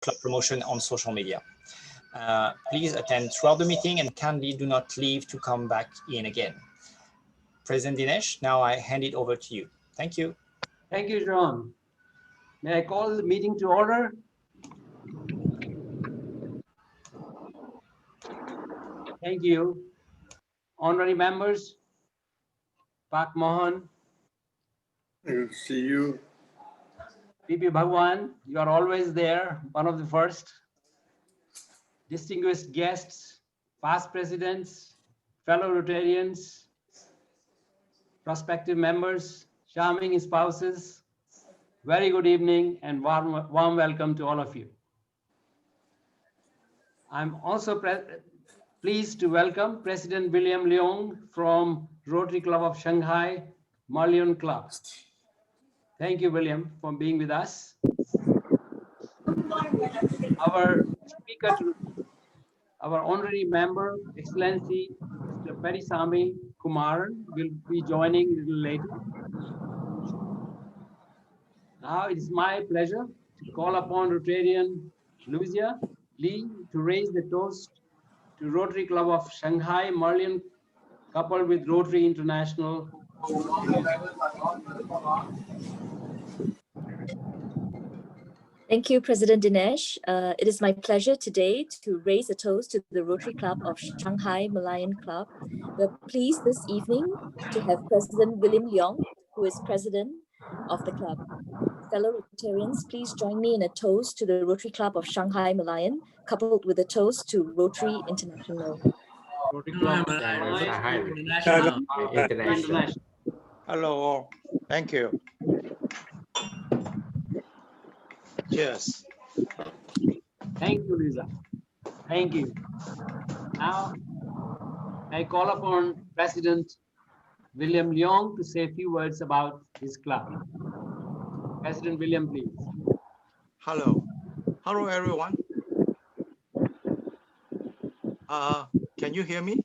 club promotion on social media. Please attend throughout the meeting and kindly do not leave to come back in again. President Dinesh, now I hand it over to you. Thank you. Thank you, John. May I call the meeting to order? Thank you. Honorary members, Pak Mohan. I see you. PP Bhagwan, you are always there, one of the first. Distinguished guests, past presidents, fellow Rotarians, prospective members, charming spouses, very good evening and warm welcome to all of you. I'm also pleased to welcome President William Leong from Rotary Club of Shanghai, Merlion Club. Thank you, William, for being with us. Our speaker, our honorary member, Excellency, Mr. Perisami Kumaran, will be joining a little later. Now it is my pleasure to call upon Rotarian Lucia Lee to raise the toast to Rotary Club of Shanghai, Merlion, coupled with Rotary International. Thank you, President Dinesh. It is my pleasure today to raise a toast to the Rotary Club of Shanghai Malayan Club. We're pleased this evening to have President William Leong, who is president of the club. Fellow Rotarians, please join me in a toast to the Rotary Club of Shanghai Malayan, coupled with a toast to Rotary International. Rotary Club of Shanghai International. Hello, thank you. Cheers. Thank you, Lisa. Thank you. Now, I call upon President William Leong to say a few words about his club. President William, please. Hello. Hello, everyone. Can you hear me?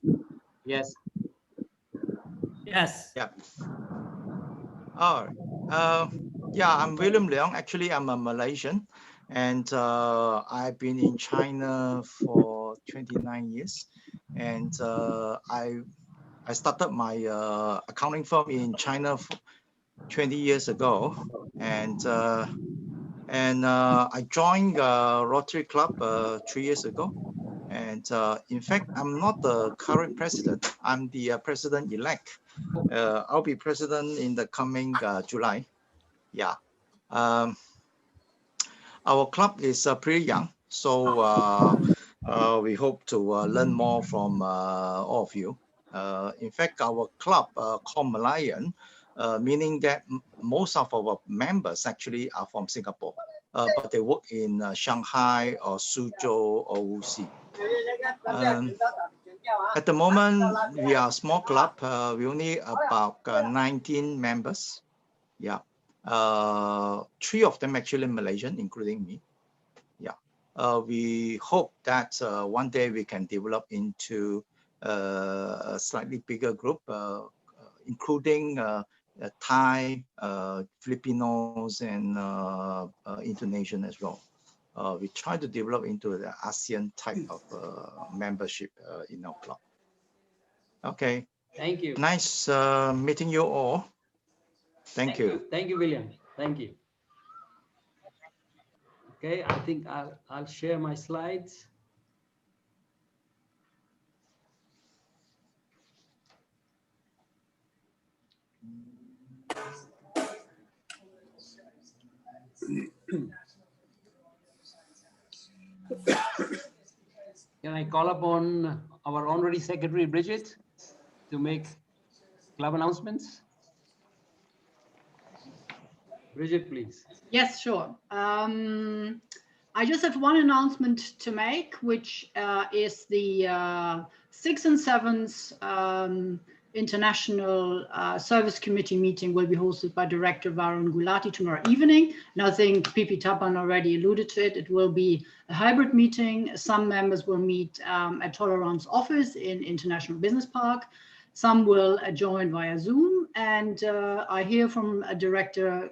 Yes. Yes. Yeah. All right. Yeah, I'm William Leong. Actually, I'm a Malaysian, and I've been in China for 29 years. And I started my accounting firm in China 20 years ago, and I joined Rotary Club 3 years ago. And in fact, I'm not the current president. I'm the president-elect. I'll be president in the coming July. Yeah. Our club is pretty young, so we hope to learn more from all of you. In fact, our club called Malayan, meaning that most of our members actually are from Singapore, but they work in Shanghai or Suzhou or Wuxi. At the moment, we are a small club. We only about 19 members. Yeah. 3 of them actually Malaysian, including me. Yeah. We hope that one day we can develop into a slightly bigger group, including Thai, Filipinos, and Indonesian as well. We try to develop into the ASEAN type of membership in our club. Okay. Thank you. Nice meeting you all. Thank you. Thank you, William. Thank you. Okay, I think I'll share my slides. Can I call upon our Honorary Secretary, Bridget, to make club announcements? Bridget, please. Yes, sure. I just have one announcement to make, which is the 6th and 7th International Service Committee meeting will be hosted by Director Varun Gulati tomorrow evening. And I think PP Tapan already alluded to it. It will be a hybrid meeting. Some members will meet at Tolerance office in International Business Park. Some will join via Zoom. And I hear from Director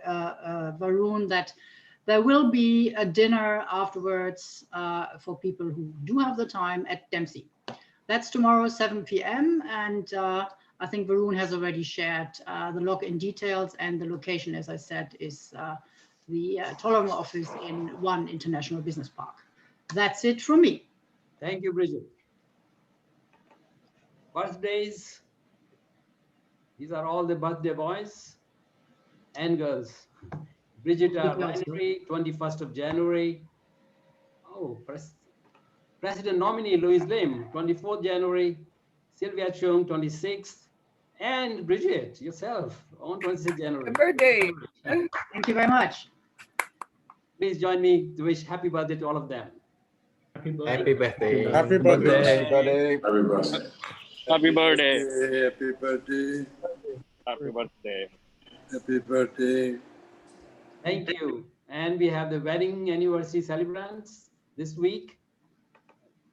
Varun that There will be a dinner afterwards for people who do have the time at Dempsey. That's tomorrow, 7 p.m. And I think Varun has already shared the login details, and the location, as I said, is the Tollermo office in 1 International Business Park. That's it from me. Thank you, Bridget. Birthdays. These are all the birthday boys and girls. Bridget Honorary, 21st of January. Oh, President nominee Louis Lim, 24th January. Sylvia Chung, 26th. And Bridget, yourself, on 26th January. Happy birthday. Thank you very much. Please join me to wish happy birthday to all of them. Happy birthday. Happy birthday. Happy birthday. Happy birthday. Happy birthday. Happy birthday. Happy birthday. Thank you. And we have the wedding anniversary celebrants this week.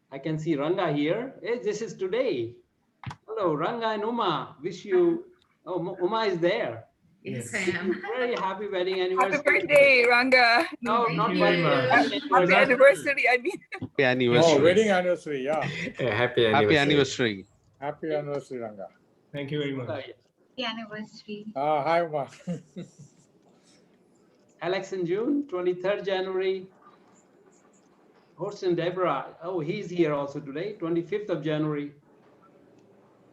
I can see Ranga here. Hey, this is today. Hello, Ranga and Uma. Wish you. Oh, Uma is there. Yes, I am. Very happy wedding anniversary. Happy birthday, Ranga. No, not you very much. Happy anniversary, I mean. Happy anniversary. Oh, wedding anniversary, yeah. Happy Happy anniversary. anniversary. Happy anniversary, Ranga. Thank you very much. Happy anniversary. Hi, Uma. Alex in June, 23rd January. Horst and Deborah. Oh, he's here also today, 25th of January.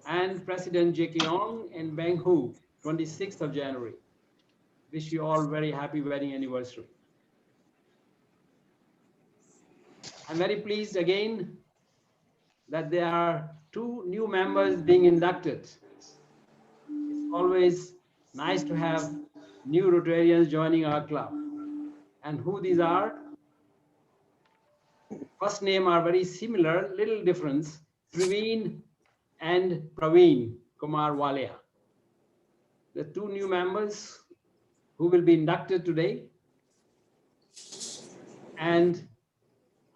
And President Jae Kyung and Bang Hu, 26th of January. Wish you all very happy wedding anniversary. I'm very pleased again that there are 2 new members being inducted. It's always nice to have new Rotarians joining our club. And who these are? First name are very similar, little difference. Praveen and Praveen Kumar Walia. The 2 new members who will be inducted today. And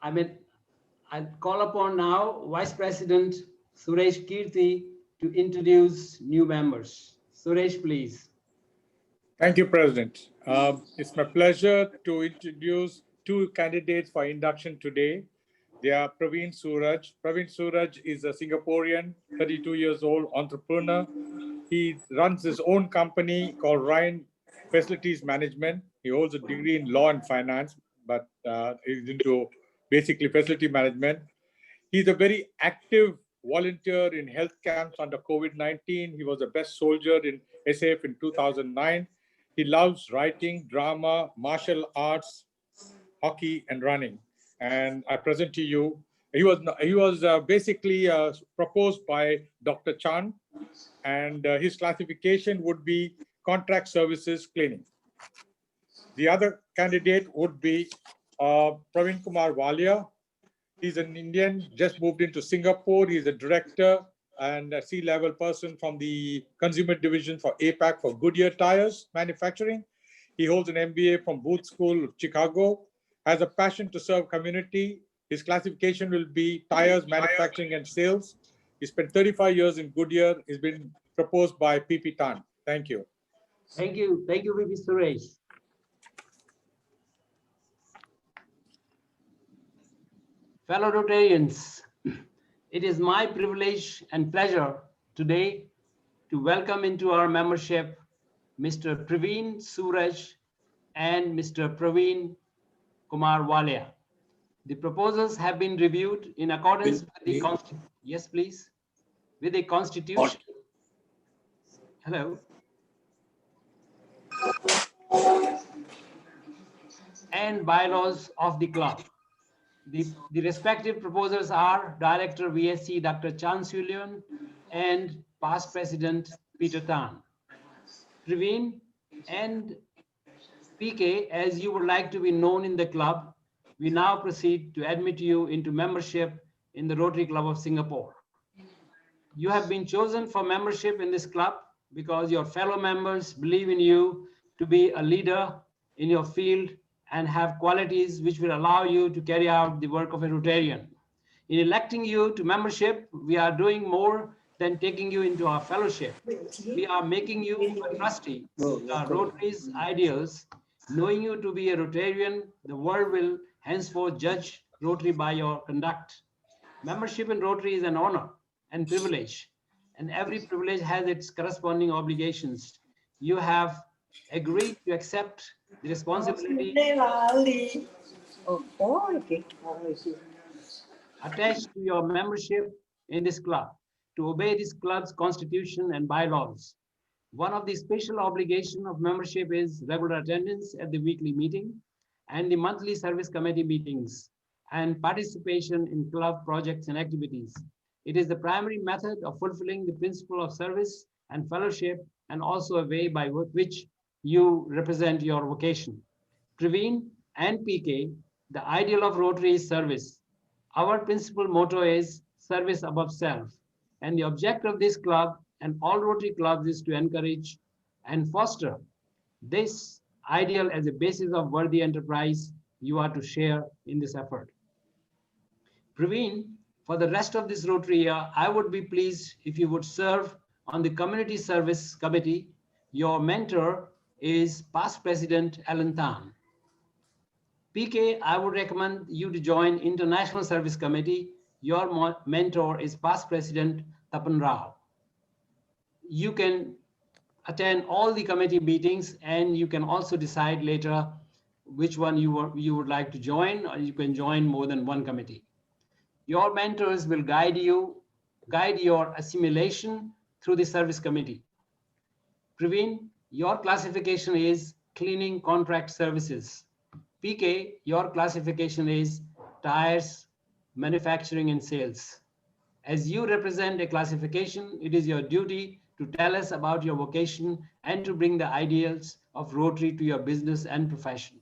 I'll call upon now Vice President Suresh Kirti to introduce new members. Suresh, please. Thank you, President. It's my pleasure to introduce 2 candidates for induction today. They are Praveen Suraj. Praveen Suraj is a Singaporean, 32 years old entrepreneur. He runs his own company called Ryan Facilities Management. He holds a degree in law and finance, but is into basically facility management. He's a very active volunteer in health camps under COVID-19. He was the best soldier in SAF in 2009. He loves writing, drama, martial arts, hockey, and running. And I present to you, he was basically proposed by Dr. Chan, and his classification would be contract services cleaning. The other candidate would be Praveen Kumar Walia. He's an Indian, just moved into Singapore. He's a director and a C-level person from the consumer division for APAC for Goodyear Tires Manufacturing. He holds an MBA from Booth School of Chicago, has a passion to serve community. His classification will be tires, manufacturing, and sales. He spent 35 years in Goodyear. He's been proposed by PP Tan. Thank you. Thank you. Thank you, VP Suresh. Fellow Rotarians, it is my privilege and pleasure today to welcome into our membership Mr. Praveen Suraj and Mr. Praveen Kumar Walia. The proposals have been reviewed in accordance with the Constitution. Yes, please. With the Constitution. Hello. And bylaws of the club. The respective proposers are Director VSC Dr. Chan Sulian and past President Peter Tan. Praveen and PK, as you would like to be known in the club, we now proceed to admit you into membership in the Rotary Club of Singapore. You have been chosen for membership in this club because your fellow members believe in you to be a leader in your field and have qualities which will allow you to carry out the work of a Rotarian. In electing you to membership, we are doing more than taking you into our fellowship. We are making you a trustee in our Rotary's ideals Knowing you to be a Rotarian, the world will henceforth judge Rotary by your conduct. Membership in Rotary is an honor and privilege, and every privilege has its corresponding obligations. You have agreed to accept the responsibility attached to your membership in this club, to obey this club's constitution and bylaws. One of the special obligations of membership is regular attendance at the weekly meeting and the monthly service committee meetings and participation in club projects and activities. It is the primary method of fulfilling the principle of service and fellowship, and also a way by which you represent your vocation. Praveen and PK, the ideal of Rotary is service. Our principal motto is service above self. And the objective of this club and all Rotary clubs is to encourage and foster this ideal as a basis of worthy enterprise you are to share in this effort. Praveen, for the rest of this Rotary year, I would be pleased if you would serve on the Community Service Committee. Your mentor is past President Alan Tan. PK, I would recommend you to join International Service Committee. Your mentor is past President Tapan Rao. You can attend all the committee meetings, and you can also decide later which one you would like to join, or you can join more than one committee. Your mentors will guide your assimilation through the service committee. Praveen, your classification is cleaning contract services. PK, your classification is tires, manufacturing and sales. As you represent a classification, it is your duty to tell us about your vocation and to bring the ideals of Rotary to your business and profession.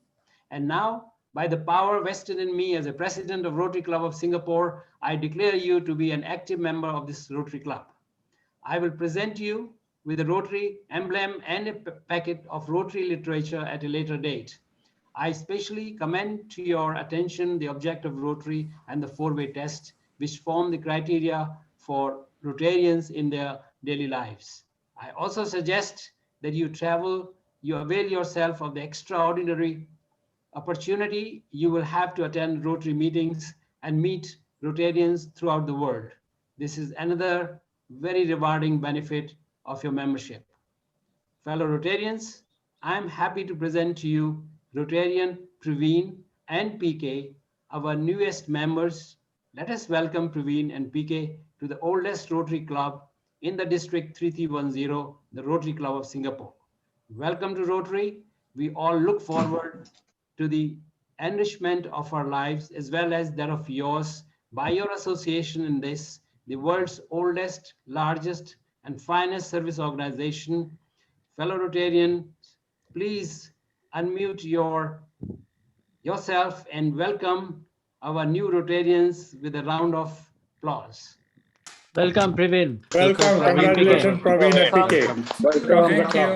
And now, by the power vested in me as a president of Rotary Club of Singapore, I declare you to be an active member of this Rotary Club. I will present you with a Rotary emblem and a packet of Rotary literature at a later date. I especially commend to your attention the object of Rotary and the four-way test, which form the criteria for Rotarians in their daily lives. I also suggest that you avail yourself of the extraordinary opportunity you will have to attend Rotary meetings and meet Rotarians throughout the world. This is another very rewarding benefit of your membership. Fellow Rotarians, I am happy to present to you Rotarian Praveen and PK, our newest members. Let us welcome Praveen and PK to the oldest Rotary Club in the District 3310, the Rotary Club of Singapore. Welcome to Rotary. We all look forward to the enrichment of our lives as well as that of yours by your association in this, the world's oldest, largest, and finest service organization. Fellow Rotarians, please unmute yourself and welcome our new Rotarians with a round of applause. Welcome, Praveen. Welcome. Congratulations, Praveen and PK. Welcome to the club.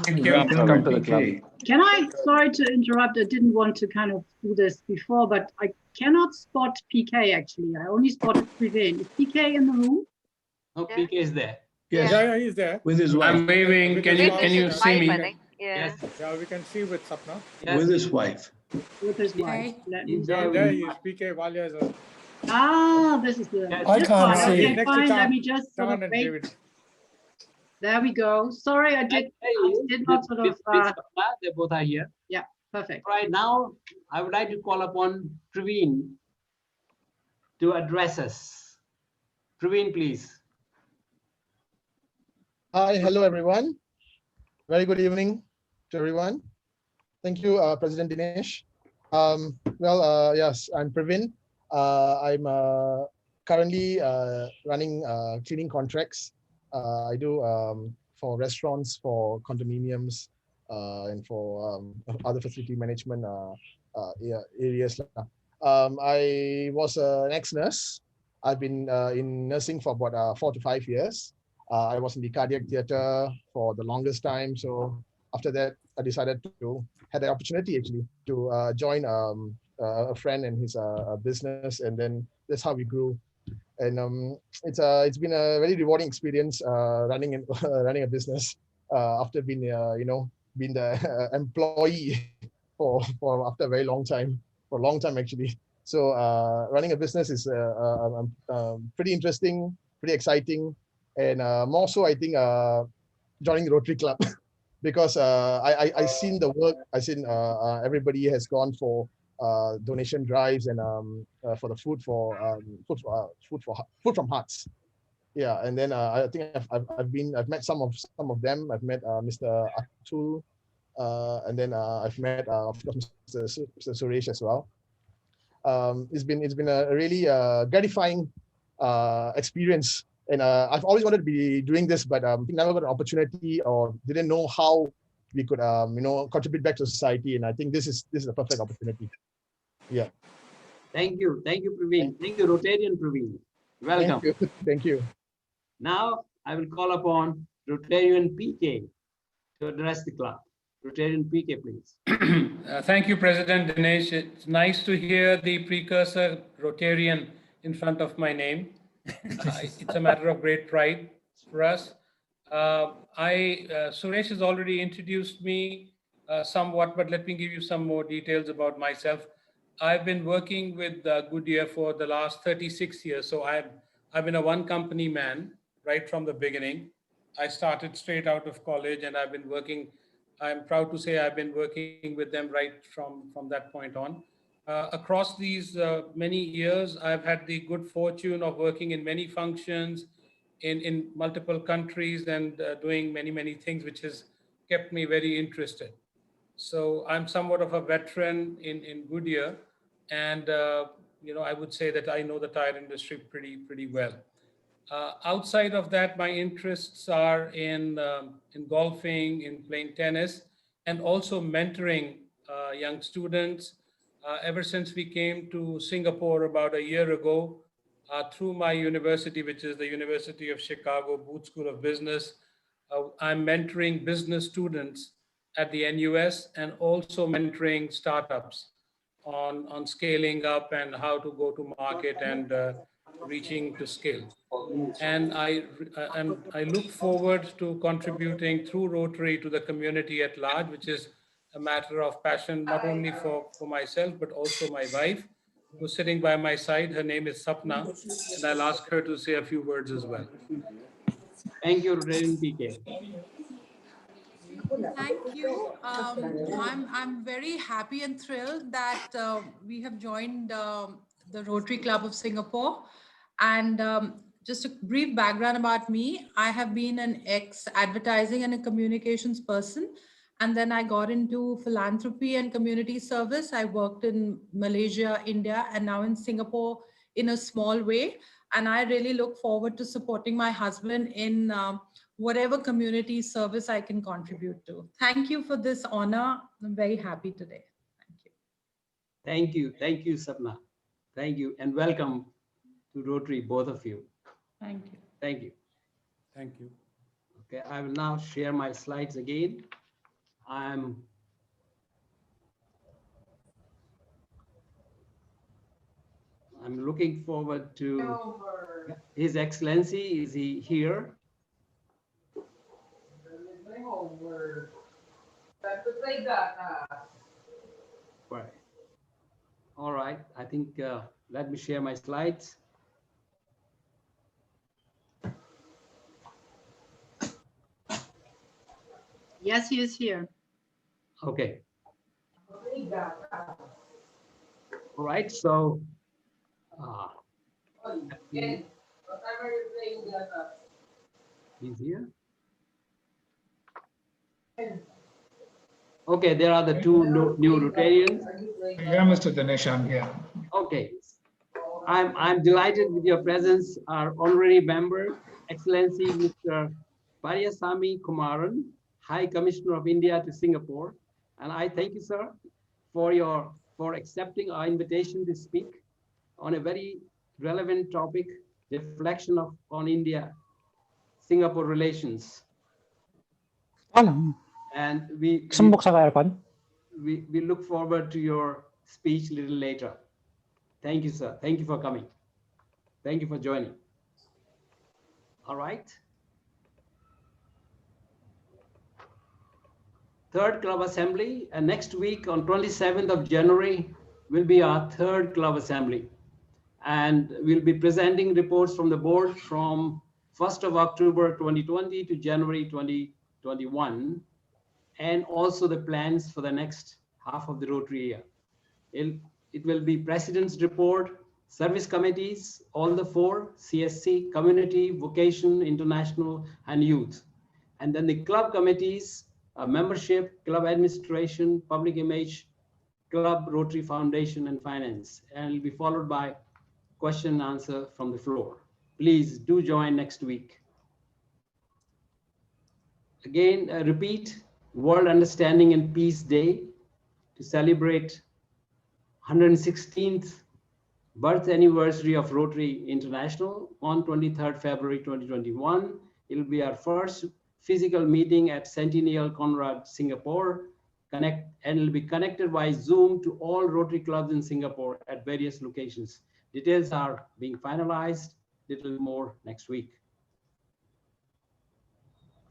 Thank you. Welcome to the club. Can I, sorry to interrupt, I didn't want to kind of do this before, but I cannot spot PK actually. I only spotted Praveen. Is PK in the room? No, PK is there. Yes. Yeah, he's there. With his wife. I'm waving. Can you see me? Yes. Yeah, we can see with Sapna. Yes. With his wife. With his wife. Let me Yeah, there he is. PK Valia is a... Ah, this is the. Yes. I can't see. Okay, fine. Let me just sort of John and wait. David. There we go. Sorry, I did not sort of. They both are here. Yeah, perfect. Right now, I would like to call upon Praveen to address us. Praveen, please. Hi, hello everyone. Very good evening to everyone. Thank you, President Dinesh. Yes, I'm Praveen. I'm currently running cleaning contracts. I do for restaurants, for condominiums, and for other facility management areas. I was an ex-nurse. I've been in nursing for about 4 to 5 years. I was in the cardiac theater for the longest time. So after that, I decided to had the opportunity actually to join a friend and his business, and then that's how we grew. And it's been a very rewarding experience running a business after being been the employee for after a very long time, for a long time actually. So running a business is pretty interesting, pretty exciting, and more so I think joining the Rotary Club because I seen the work. I seen everybody has gone for donation drives and for the food food from hearts. Yeah, and then I think I've met some of them. I've met Mr. Atul, and then I've met of course Mr. Suresh as well. It's been a really gratifying experience, and I've always wanted to be doing this, but I think never got an opportunity or didn't know how we could contribute back to society. And I think this is a perfect opportunity. Yeah. Thank you, Praveen. Thank you, Rotarian Praveen. Welcome. Thank you. Now I will call upon Rotarian PK to address the club. Rotarian PK, please. Thank you, President Dinesh. It's nice to hear the precursor Rotarian in front of my name. It's a matter of great pride for us. Suresh has already introduced me somewhat, but let me give you some more details about myself. I've been working with Goodyear for the last 36 years. So I've been a one company man right from the beginning. I started straight out of college and I've been working. I'm proud to say I've been working with them right from that point on. Across these many years, I've had the good fortune of working in many functions in multiple countries and doing many things, which has kept me very interested. So I'm somewhat of a veteran in Goodyear, and I would say that I know the tire industry pretty well. Outside of that, my interests are in golfing, in playing tennis, and also mentoring young students. Ever since we came to Singapore about a year ago, through my university, which is the University of Chicago Booth School of Business, I'm mentoring business students at the NUS and also mentoring startups on scaling up and how to go to market and reaching to scale. And I look forward to contributing through Rotary to the community at large, which is a matter of passion, not only for myself, but also my wife, who's sitting by my side. Her name is Sapna, and I'll ask her to say a few words as well. Thank you, Rotarian PK. Thank you. I'm very happy and thrilled that we have joined the Rotary Club of Singapore. And just a brief background about me, I have been an ex-advertising and a communications person. And then I got into philanthropy and community service. I worked in Malaysia, India, and now in Singapore in a small way. And I really look forward to supporting my husband in whatever community service I can contribute to. Thank you for this honor. I'm very happy today. Thank you. Thank you, Sapna. Thank you, and welcome to Rotary, both of you. Thank you. Thank you. Thank you. Okay, I will now share my slides again. I'm looking forward to His Excellency. Is he here? Right. All right. I think let me share my slides. Yes, he is here. Okay. All right. So he's here. Okay, there are the two new Rotarians. Yeah, Mr. Dinesh, I'm here. Okay. I'm delighted with your presence, our honorary member, Excellency Mr. Pariyasamy Kumaran, High Commissioner of India to Singapore. And I thank you, sir, for accepting our invitation to speak on a very relevant topic, reflection on India-Singapore relations. And we look forward to your speech a little later. Thank you, sir. Thank you for coming. Thank you for joining. All right. third club assembly, and next week on 27th of January will be our third club assembly. And we'll be presenting reports from the board from 1st of October 2020 to January 2021, and also the plans for the next half of the Rotary year. It will be President's report, service committees, all the four, CSC, community, vocation, international, and youth. And then the club committees, membership, club administration, public image, club, Rotary Foundation, and finance. And it'll be followed by question and answer from the floor. Please do join next week. Again, repeat, World Understanding and Peace Day to celebrate 116th birth anniversary of Rotary International on 23rd February 2021. It will be our first physical meeting at Centennial Conrad, Singapore, and it will be connected by Zoom to all Rotary clubs in Singapore at various locations. Details are being finalized, little more next week.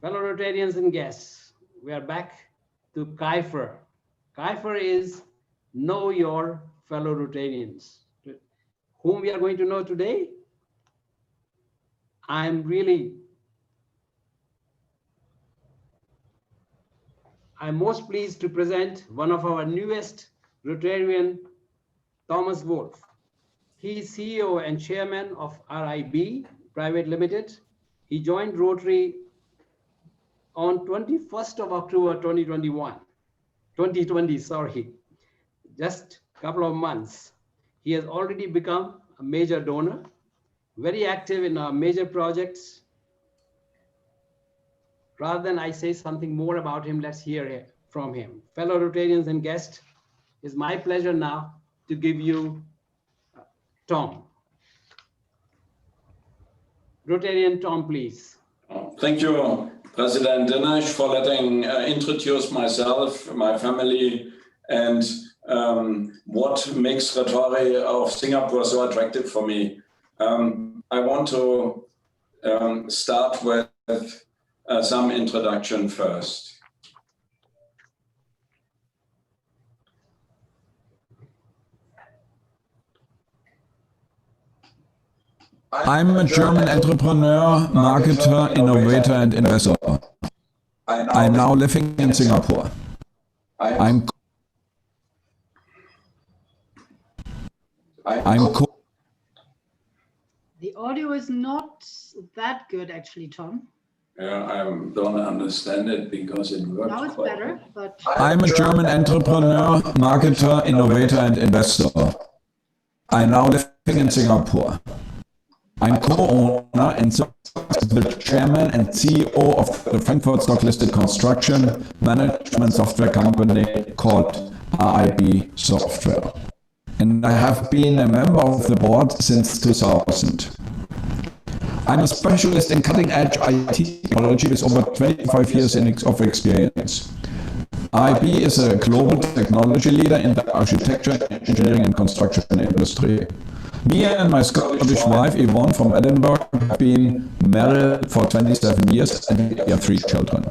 Fellow Rotarians and guests, we are back to Kaifer. Kaifer is Know Your Fellow Rotarians. Whom we are going to know today? I'm most pleased to present one of our newest Rotarian, Thomas Wolf. He is CEO and chairman of RIB Private Limited. He joined Rotary on 21st of October 2020, sorry, just a couple of months. He has already become a major donor, very active in our major projects. Rather than I say something more about him, let's hear from him. Fellow Rotarians and guests, it's my pleasure now to give you Tom. Rotarian Tom, please. Thank you, President Dinesh, for letting introduce myself, my family, and what makes Rotary of Singapore so attractive for me. I want to start with some introduction first. I'm a German entrepreneur, marketer, innovator, and investor. I'm now living in Singapore. I'm The audio is not that good, actually, Tom. Yeah, I don't understand it because it works. Now it's better, but... I'm a German entrepreneur, marketer, innovator, and investor. I'm now living in Singapore. I'm co-owner and the chairman and CEO of the Frankfurt stock-listed construction management software company called RIB Software. And I have been a member of the board since 2000. I'm a specialist in cutting-edge IT technology with over 25 years of experience. RIB is a global technology leader in the architecture, engineering, and construction industry. Me and my Scottish wife, Yvonne from Edinburgh, have been married for 27 years and we have 3 children.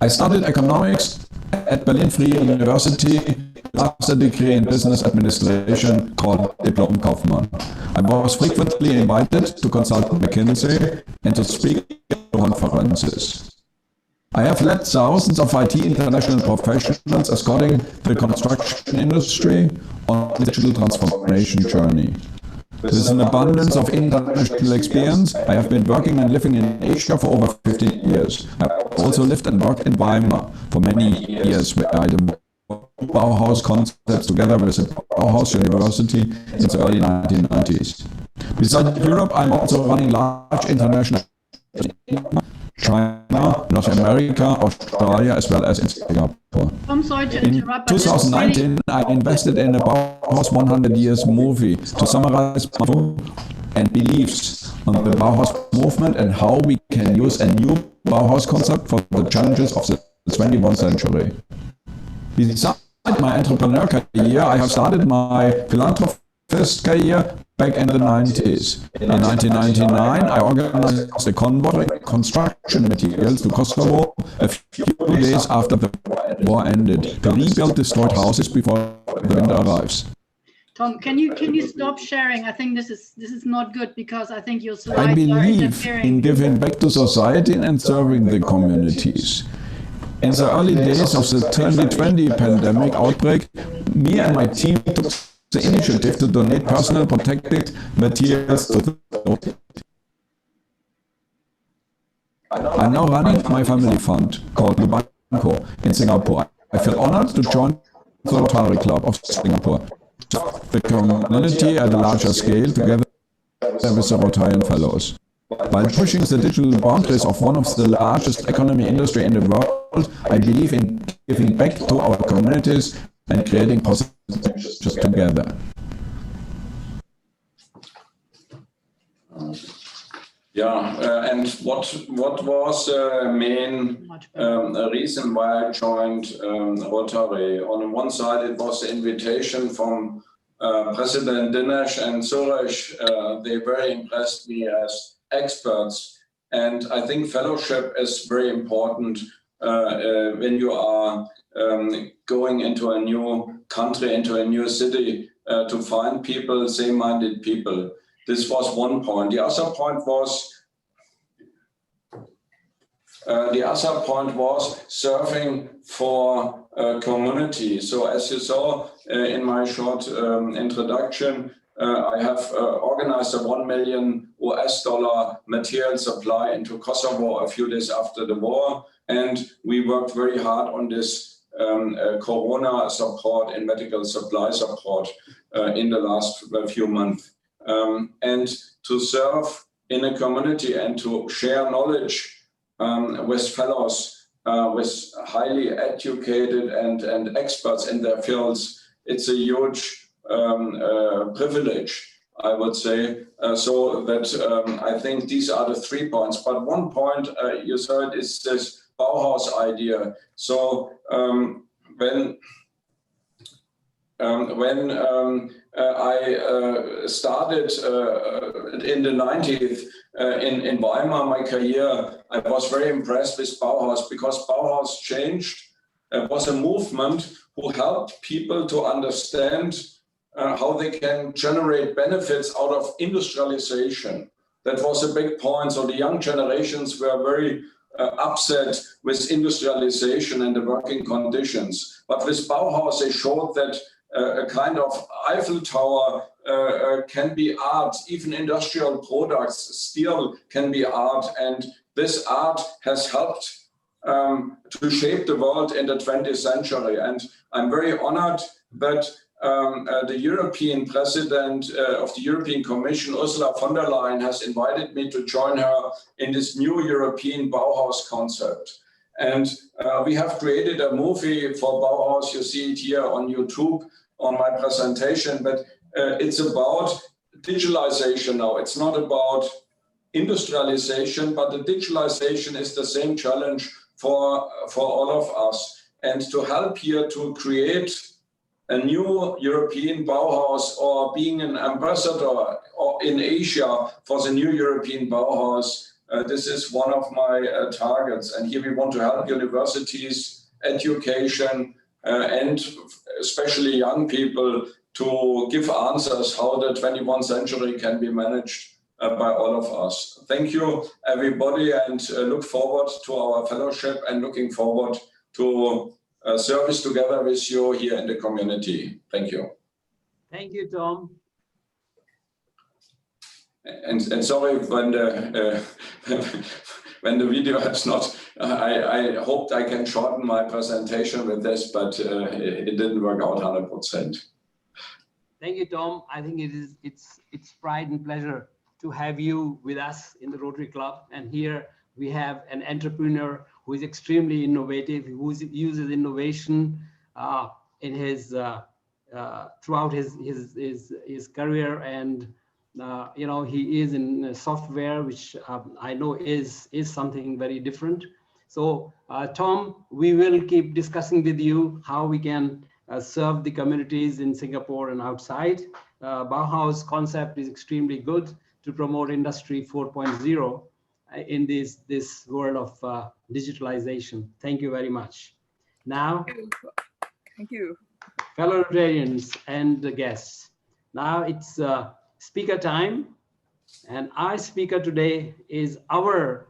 I studied economics at Berlin Free University, master degree in business administration called Diplom-Kaufmann. I was frequently invited to consult McKinsey and to speak at conferences. I have led thousands of IT international professionals escorting the construction industry on a digital transformation journey. With an abundance of international experience, I have been working and living in Asia for over 15 years. I also lived and worked in Weimar for many years, where I developed Bauhaus concepts together with the Bauhaus University in the early 1990s. Besides Europe, I'm also running large international China, North America, Australia, as well as in Singapore. I'm sorry to interrupt. In 2019, I invested in a Bauhaus 100 Years movie to summarize my view and beliefs on the Bauhaus movement and how we can use a new Bauhaus concept for the challenges of the 21st century. Besides my entrepreneur career, I have started my philanthropy first career back in the 90s. In 1999, I organized a convoy of construction materials to Kosovo a few days after the war ended to rebuild destroyed houses before the winter arrives. Tom, can you stop sharing? I think this is not good because I think your slides I are believe interfering. in giving back to society and serving the communities. In the early days of the 2020 pandemic outbreak, me and my team took the initiative to donate personal protective materials to the I'm now running my family fund called the Banco in Singapore. I feel honored to join the Rotary Club of Singapore, the community at a larger scale together with the Rotarian Fellows. While pushing the digital boundaries of one of the largest economic industry in the world, I believe in giving back to our communities and creating positive changes together. And what was the main reason why I joined Rotary? On one side, it was the invitation from President Dinesh and Suresh. They very impressed me as experts, and I think fellowship is very important when you are going into a new country, into a new city, to find people, same-minded people. This was one point. The other point was serving for a community. So as you saw in my short introduction, I have organized a $1 million material supply into Kosovo a few days after the war. And we worked very hard on this Corona support and medical supply support in the last few months. And to serve in a community and to share knowledge with fellows, with highly educated and experts in their fields, it's a huge privilege, I would say. So that I think these are the 3 points. But one point you said is this Bauhaus idea. So when I started in the 90s in Weimar, my career, I was very impressed with Bauhaus because Bauhaus changed. It was a movement who helped people to understand how they can generate benefits out of industrialization. That was a big point. So the young generations were very upset with industrialization and the working conditions. But with Bauhaus, they showed that a kind of Eiffel Tower can be art, even industrial products, steel can be art. And this art has helped to shape the world in the 20th century. And I'm very honored that the European President of the European Commission, Ursula von der Leyen, has invited me to join her in this new European Bauhaus concept. And we have created a movie for Bauhaus. You see it here on YouTube on my presentation, but it's about digitalization now. It's not about industrialization, but the digitalization is the same challenge for all of us. And to help here to create a new European Bauhaus or being an ambassador or in Asia for the new European Bauhaus, this is one of my targets. And here we want to help universities, education, and especially young people to give answers how the 21st century can be managed by all of us. Thank you, everybody, and look forward to our fellowship and looking forward to service together with you here in the community. Thank you. Thank you, Tom. And sorry when the when the video is not. I hoped I can shorten my presentation with this, but it didn't work out 100%. Thank you, Tom. I think it's pride and pleasure to have you with us in the Rotary Club. And here we have an entrepreneur who is extremely innovative, who uses innovation in his throughout his career, and you know, he is in software, which I know is something very different. So Tom, we will keep discussing with you how we can serve the communities in Singapore and outside. Bauhaus concept is extremely good to promote Industry 4.0 in this world of digitalization. Thank you very much. Now, Thank you. fellow Rotarians and the guests, now it's speaker time. And our speaker today is our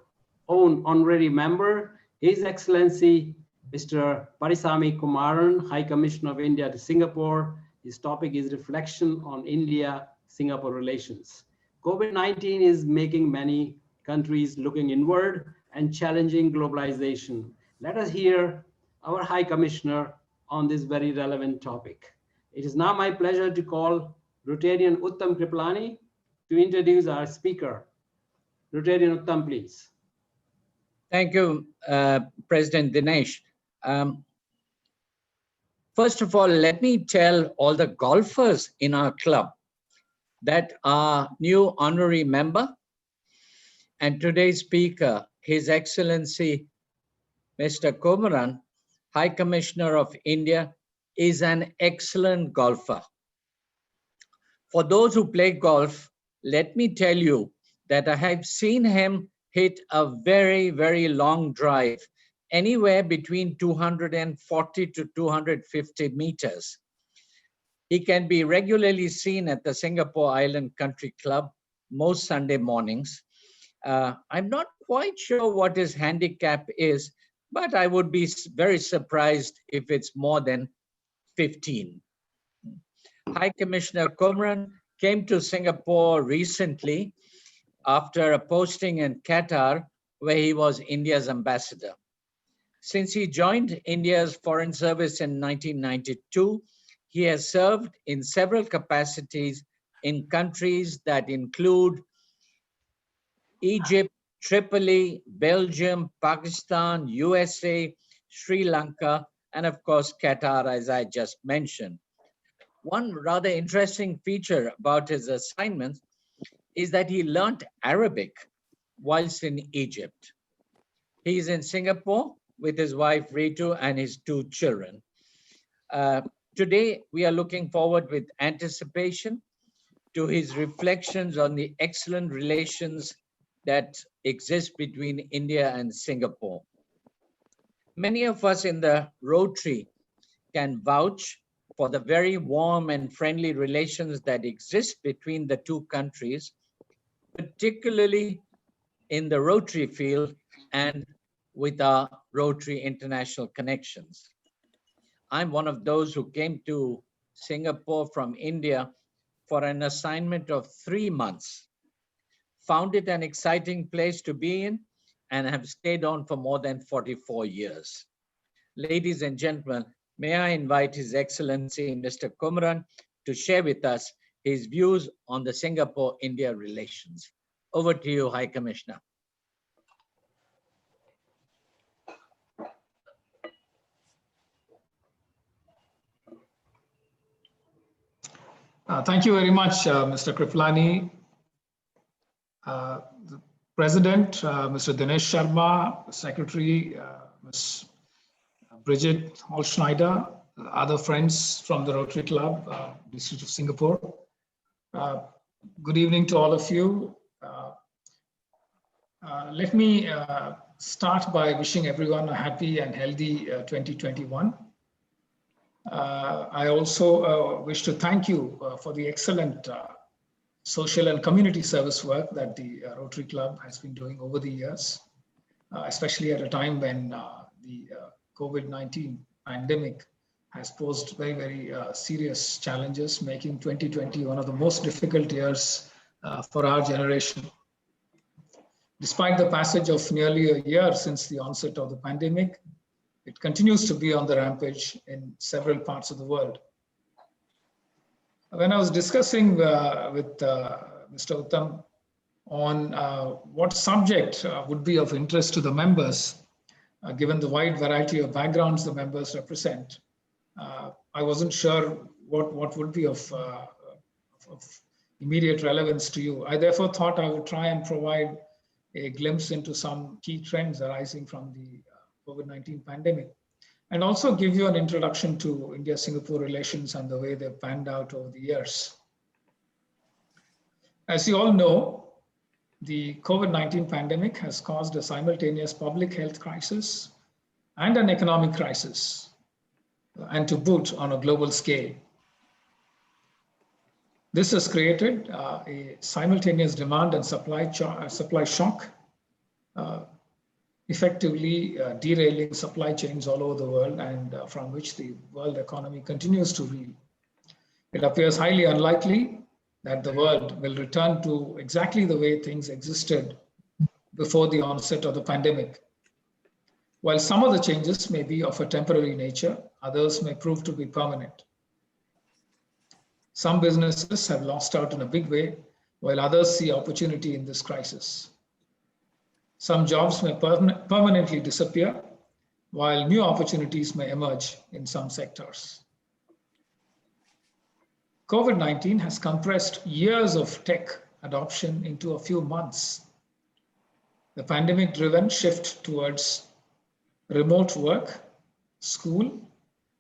own honorary member, His Excellency, Mr. Parisamy Kumaran, High Commissioner of India to Singapore. His topic is reflection on India-Singapore relations. COVID-19 is making many countries looking inward and challenging globalization. Let us hear our High Commissioner on this very relevant topic. It is now my pleasure to call Rotarian Uttam Kripalani to introduce our speaker. Rotarian Uttam, please. Thank you, President Dinesh. First of all, let me tell all the golfers in our club that our new honorary member and today's speaker, His Excellency, Mr. Kumaran, High Commissioner of India, is an excellent golfer. For those who play golf, let me tell you that I have seen him hit a very, very long drive, anywhere between 240 to 250 meters. He can be regularly seen at the Singapore Island Country Club most Sunday mornings. I'm not quite sure what his handicap is, but I would be very surprised if it's more than 15. High Commissioner Kumaran came to Singapore recently after a posting in Qatar, where he was India's ambassador. Since he joined India's Foreign Service in 1992, he has served in several capacities in countries that include Egypt, Tripoli, Belgium, Pakistan, USA, Sri Lanka, and of course, Qatar, as I just mentioned. One rather interesting feature about his assignments is that he learned Arabic whilst in Egypt. He's in Singapore with his wife Ritu and his 2 children. Today, we are looking forward with anticipation to his reflections on the excellent relations that exist between India and Singapore. Many of us in the Rotary can vouch for the very warm and friendly relations that exist between the 2 countries, particularly in the Rotary field and with our Rotary international connections. I'm one of those who came to Singapore from India for an assignment of 3 months, found it an exciting place to be in, and have stayed on for more than 44 years. Ladies and gentlemen, may I invite His Excellency, Mr. Kumaran, to share with us his views on the Singapore-India relations. Over to you, High Commissioner. Thank you very much, Mr. Kripalani. The President, Mr. Dinesh Sharma, Secretary, Ms. Bridget Holschneider, other friends from the Rotary Club, District of Singapore. Good evening to all of you. Let me start by wishing everyone a happy and healthy 2021. I also wish to thank you for the excellent social and community service work that the Rotary Club has been doing over the years, especially at a time when the COVID-19 pandemic has posed very, very serious challenges, making 2020 one of the most difficult years for our generation. Despite the passage of nearly a year since the onset of the pandemic, it continues to be on the rampage in several parts of the world. When I was discussing with Mr. Uttam on what subject would be of interest to the members, given the wide variety of backgrounds the members represent, I wasn't sure what would be of immediate relevance to you. I therefore thought I would try and provide a glimpse into some key trends arising from the COVID-19 pandemic, and also give you an introduction to India-Singapore relations and the way they've panned out over the years. As you all know, the COVID-19 pandemic has caused a simultaneous public health crisis and an economic crisis, and to boot on a global scale. This has created a simultaneous demand and supply shock, effectively derailing supply chains all over the world, and from which the world economy continues to reel. It appears highly unlikely that the world will return to exactly the way things existed before the onset of the pandemic. While some of the changes may be of a temporary nature, others may prove to be permanent. Some businesses have lost out in a big way, while others see opportunity in this crisis. Some jobs may permanently disappear, while new opportunities may emerge in some sectors. COVID-19 has compressed years of tech adoption into a few months. The pandemic-driven shift towards remote work, school,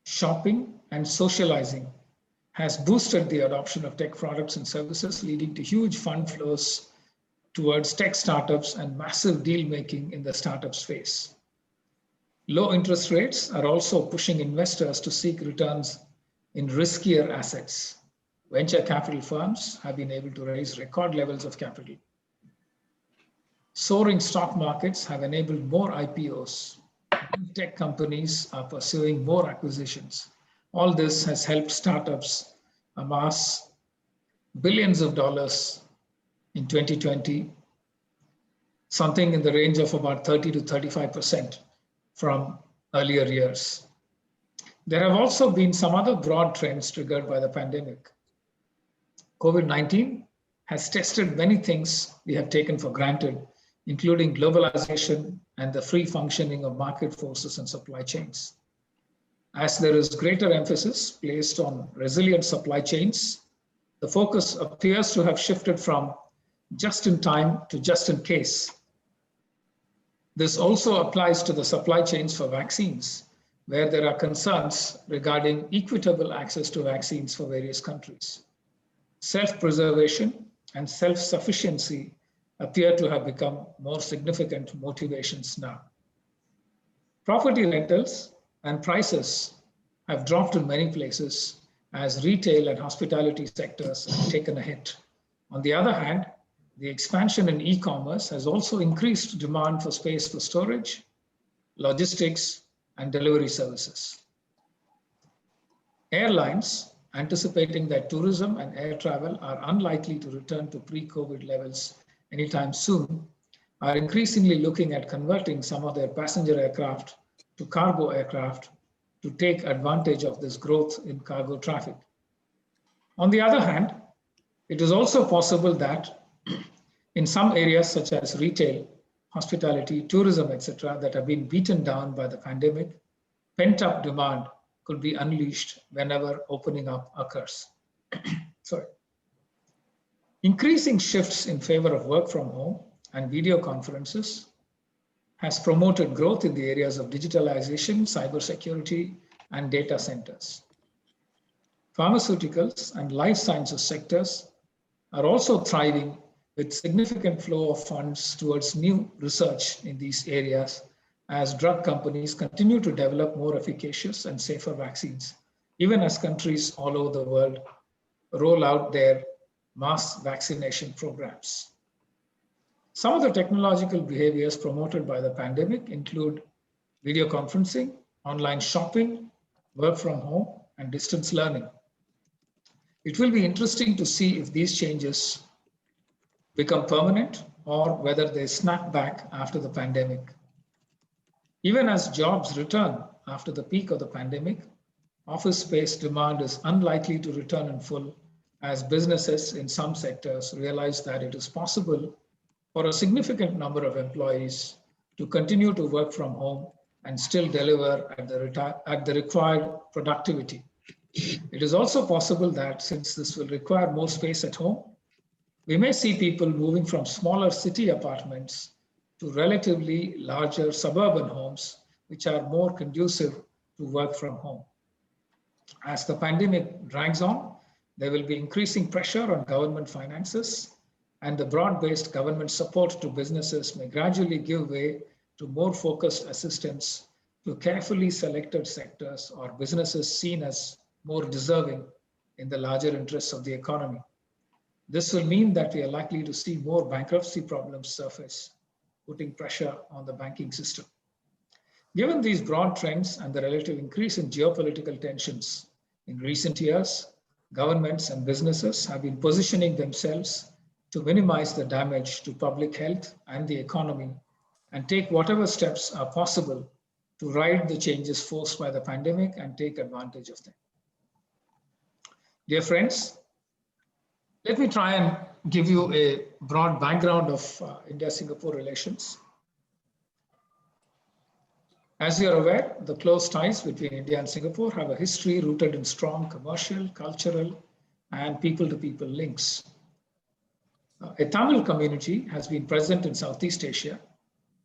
shopping, and socializing has boosted the adoption of tech products and services, leading to huge fund flows towards tech startups and massive deal making in the startup space. Low interest rates are also pushing investors to seek returns in riskier assets. Venture capital firms have been able to raise record levels of capital. Soaring stock markets have enabled more IPOs. Tech companies are pursuing more acquisitions. All this has helped startups amass billions of dollars in 2020, something in the range of about 30 to 35% from earlier years. There have also been some other broad trends triggered by the pandemic. COVID-19 has tested many things we have taken for granted, including globalization and the free functioning of market forces and supply chains. As there is greater emphasis placed on resilient supply chains, the focus appears to have shifted from just in time to just in case. This also applies to the supply chains for vaccines, where there are concerns regarding equitable access to vaccines for various countries. Self-preservation and self-sufficiency appear to have become more significant motivations now. Property rentals and prices have dropped in many places as retail and hospitality sectors have taken a hit. On the other hand, the expansion in e-commerce has also increased demand for space for storage, logistics, and delivery services. Airlines, anticipating that tourism and air travel are unlikely to return to pre-COVID levels anytime soon, are increasingly looking at converting some of their passenger aircraft to cargo aircraft to take advantage of this growth in cargo traffic. On the other hand, it is also possible that in some areas such as retail, hospitality, tourism, etc., that have been beaten down by the pandemic, pent-up demand could be unleashed whenever opening up occurs. Sorry. Increasing shifts in favor of work from home and video conferences has promoted growth in the areas of digitalization, cybersecurity, and data centers. Pharmaceuticals and life sciences sectors are also thriving with significant flow of funds towards new research in these areas as drug companies continue to develop more efficacious and safer vaccines, even as countries all over the world roll out their mass vaccination programs. Some of the technological behaviors promoted by the pandemic include video conferencing, online shopping, work from home, and distance learning. It will be interesting to see if these changes become permanent or whether they snap back after the pandemic. Even as jobs return after the peak of the pandemic, office space demand is unlikely to return in full as businesses in some sectors realize that it is possible for a significant number of employees to continue to work from home and still deliver at the required productivity. It is also possible that since this will require more space at home, we may see people moving from smaller city apartments to relatively larger suburban homes, which are more conducive to work from home. As the pandemic drags on, there will be increasing pressure on government finances and the broad-based government support to businesses may gradually give way to more focused assistance to carefully selected sectors or businesses seen as more deserving in the larger interests of the economy. This will mean that we are likely to see more bankruptcy problems surface, putting pressure on the banking system. Given these broad trends and the relative increase in geopolitical tensions in recent years, governments and businesses have been positioning themselves to minimize the damage to public health and the economy and take whatever steps are possible to ride the changes forced by the pandemic and take advantage of them. Dear friends, let me try and give you a broad background of India-Singapore relations. As you are aware, the close ties between India and Singapore have a history rooted in strong commercial, cultural, and people-to-people links. A Tamil community has been present in Southeast Asia,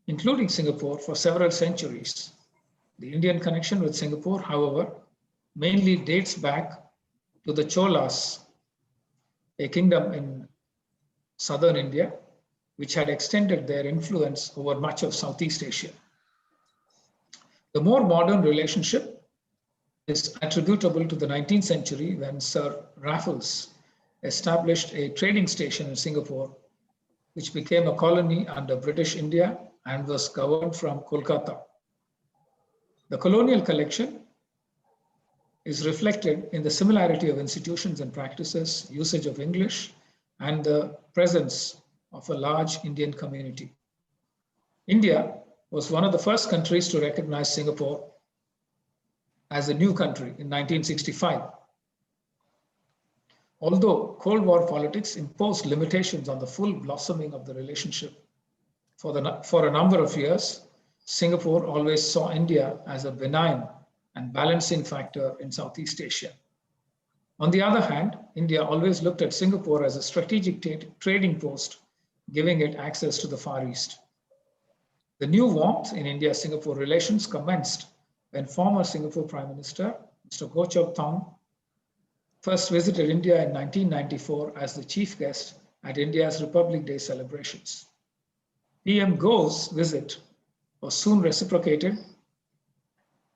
including Singapore, for several centuries. The Indian connection with Singapore, however, mainly dates back to the Cholas, a kingdom in southern India, which had extended their influence over much of Southeast Asia. The more modern relationship is attributable to the 19th century when Sir Raffles established a trading station in Singapore, which became a colony under British India and was governed from Kolkata. The colonial collection is reflected in the similarity of institutions and practices, usage of English, and the presence of a large Indian community. India was one of the first countries to recognize Singapore as a new country in 1965. Although Cold War politics imposed limitations on the full blossoming of the relationship, for a number of years, Singapore always saw India as a benign and balancing factor in Southeast Asia. On the other hand, India always looked at Singapore as a strategic trading post, giving it access to the Far East. The new warmth in India-Singapore relations commenced when former Singapore Prime Minister, Mr. Goh Chok Tong, first visited India in 1994 as the chief guest at India's Republic Day celebrations. PM Goh's visit was soon reciprocated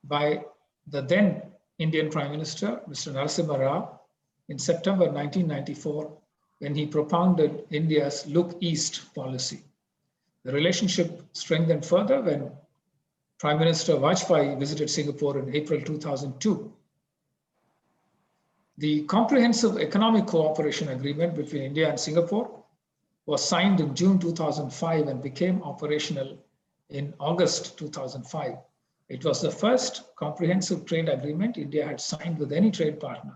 by the then Indian Prime Minister, Mr. Narasimha Rao, in September 1994, when he propounded India's Look East policy. The relationship strengthened further when Prime Minister Vajpayee visited Singapore in April 2002. The Comprehensive Economic Cooperation Agreement between India and Singapore was signed in June 2005 and became operational in August 2005. It was the first comprehensive trade agreement India had signed with any trade partner.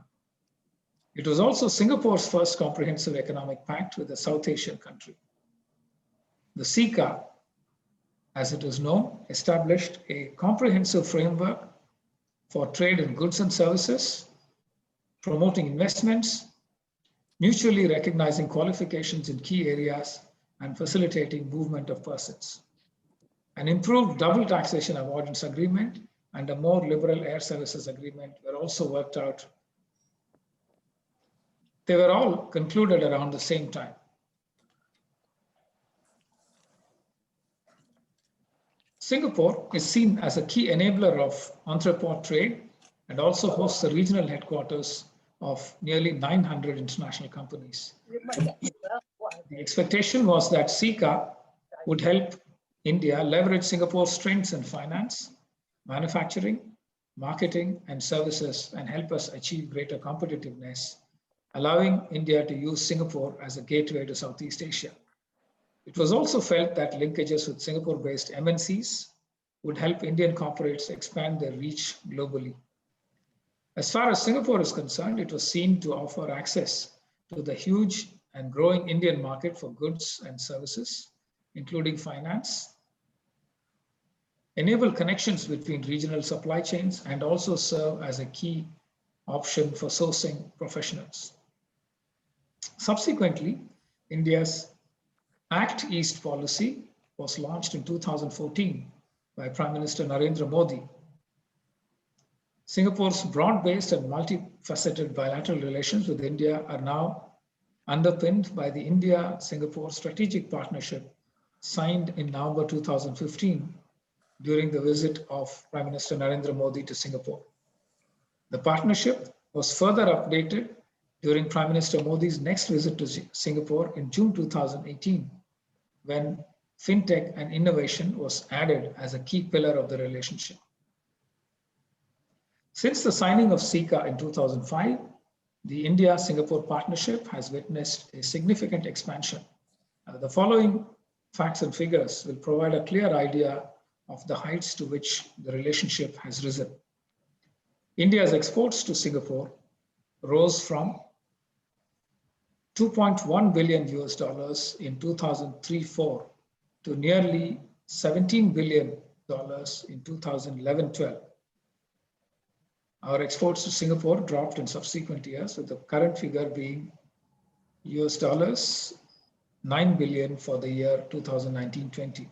It was also Singapore's first comprehensive economic pact with a South Asian country. The CECA, as it is known, established a comprehensive framework for trade in goods and services, promoting investments, mutually recognizing qualifications in key areas, and facilitating movement of persons. An improved double taxation avoidance agreement and a more liberal air services agreement were also worked out. They were all concluded around the same time. Singapore is seen as a key enabler of entrepôt trade and also hosts the regional headquarters of nearly 900 international companies. The expectation was that CECA would help India leverage Singapore's strengths in finance, manufacturing, marketing, and services and help us achieve greater competitiveness, allowing India to use Singapore as a gateway to Southeast Asia. It was also felt that linkages with Singapore-based MNCs would help Indian corporates expand their reach globally. As far as Singapore is concerned, it was seen to offer access to the huge and growing Indian market for goods and services, including finance, enable connections between regional supply chains, and also serve as a key option for sourcing professionals. Subsequently, India's Act East policy was launched in 2014 by Prime Minister Narendra Modi. Singapore's broad-based and multifaceted bilateral relations with India are now underpinned by the India-Singapore Strategic Partnership signed in November 2015 during the visit of Prime Minister Narendra Modi to Singapore. The partnership was further updated during Prime Minister Modi's next visit to Singapore in June 2018, when fintech and innovation was added as a key pillar of the relationship. Since the signing of SICA in 2005, the India-Singapore partnership has witnessed a significant expansion. The following facts and figures will provide a clear idea of the heights to which the relationship has risen. India's exports to Singapore rose from $2.1 billion in 2003-04 to nearly $17 billion in 2011-12. Our exports to Singapore dropped in subsequent years, with the current figure being $9 billion for the year 2019-20.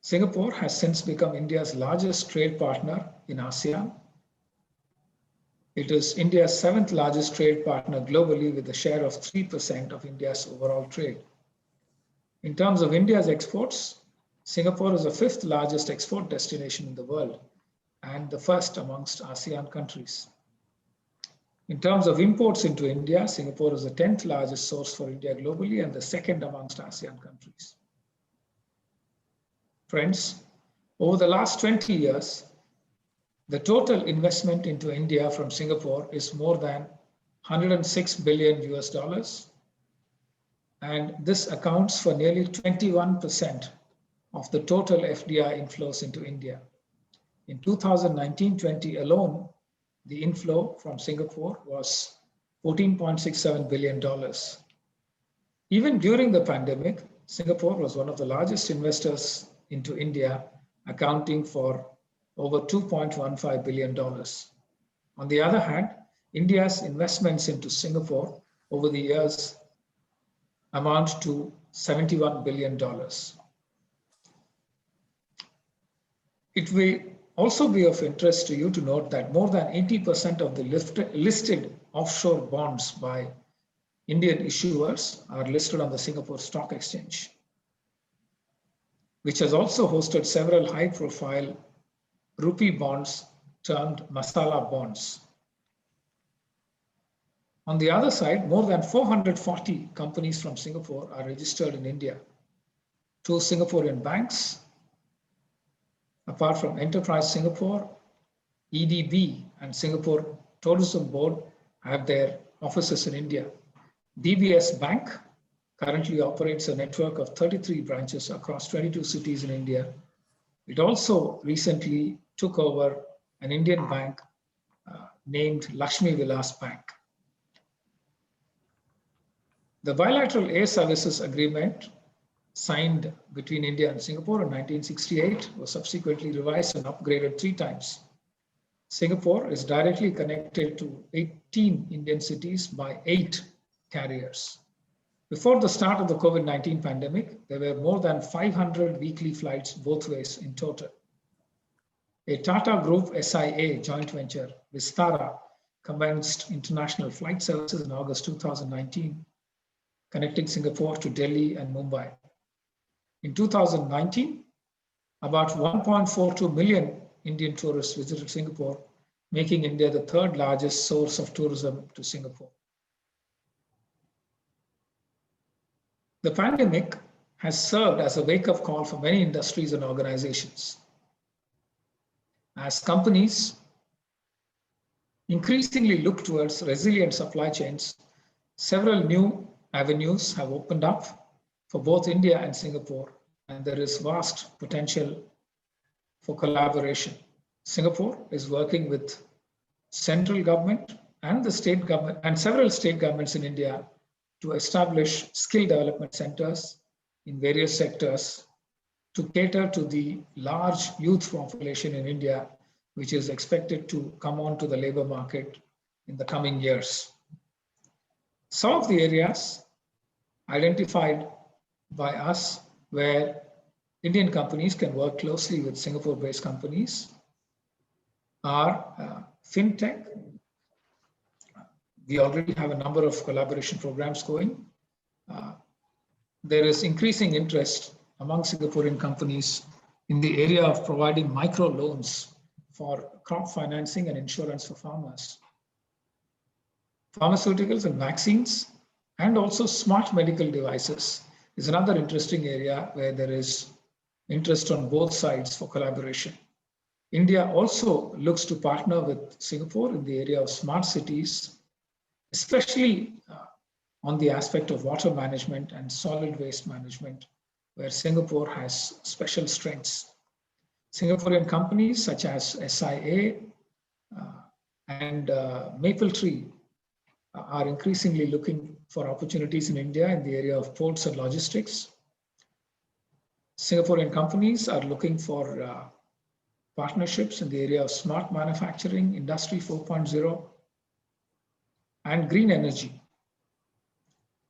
Singapore has since become India's largest trade partner in ASEAN. It is India's 7th largest trade partner globally, with a share of 3% of India's overall trade. In terms of India's exports, Singapore is the 5th largest export destination in the world and the first amongst ASEAN countries. In terms of imports into India, Singapore is the 10th largest source for India globally and the 2nd amongst ASEAN countries. Friends, over the last 20 years, the total investment into India from Singapore is more than $106 billion, and this accounts for nearly 21% of the total FDI inflows into India. In 2019-20 alone, the inflow from Singapore was $14.67 billion. Even during the pandemic, Singapore was one of the largest investors into India, accounting for over $2.15 billion. On the other hand, India's investments into Singapore over the years amount to $71 billion. It will also be of interest to you to note that more than 80% of the listed offshore bonds by Indian issuers are listed on the Singapore Stock Exchange, which has also hosted several high-profile rupee bonds termed masala bonds. On the other side, more than 440 companies from Singapore are registered in India. 2 Singaporean banks, apart from Enterprise Singapore, EDB and Singapore Tourism Board, have their offices in India. DBS Bank currently operates a network of 33 branches across 22 cities in India. It also recently took over an Indian bank named Lakshmi Vilas Bank. The bilateral air services agreement signed between India and Singapore in 1968 was subsequently revised and upgraded 3 times. Singapore is directly connected to 18 Indian cities by 8 carriers. Before the start of the COVID-19 pandemic, there were more than 500 weekly flights both ways in total. A Tata Group SIA joint venture, Vistara, commenced international flight services in August 2019, connecting Singapore to Delhi and Mumbai. In 2019, about 1.42 million Indian tourists visited Singapore, making India the 3rd largest source of tourism to Singapore. The pandemic has served as a wake-up call for many industries and organizations. As companies increasingly look towards resilient supply chains, several new avenues have opened up for both India and Singapore, and there is vast potential for collaboration. Singapore is working with central government and the state government and several state governments in India to establish skill development centers in various sectors to cater to the large youth population in India, which is expected to come onto the labor market in the coming years. Some of the areas identified by us where Indian companies can work closely with Singapore-based companies are fintech, we already have a number of collaboration programs going. There is increasing interest among Singaporean companies in the area of providing micro loans for crop financing and insurance for farmers. Pharmaceuticals and vaccines, and also smart medical devices is another interesting area where there is interest on both sides for collaboration. India also looks to partner with Singapore in the area of smart cities, especially on the aspect of water management and solid waste management, where Singapore has special strengths. Singaporean companies such as SIA and Mapletree are increasingly looking for opportunities in India in the area of ports and logistics. Singaporean companies are looking for partnerships in the area of smart manufacturing, Industry 4.0, and green energy.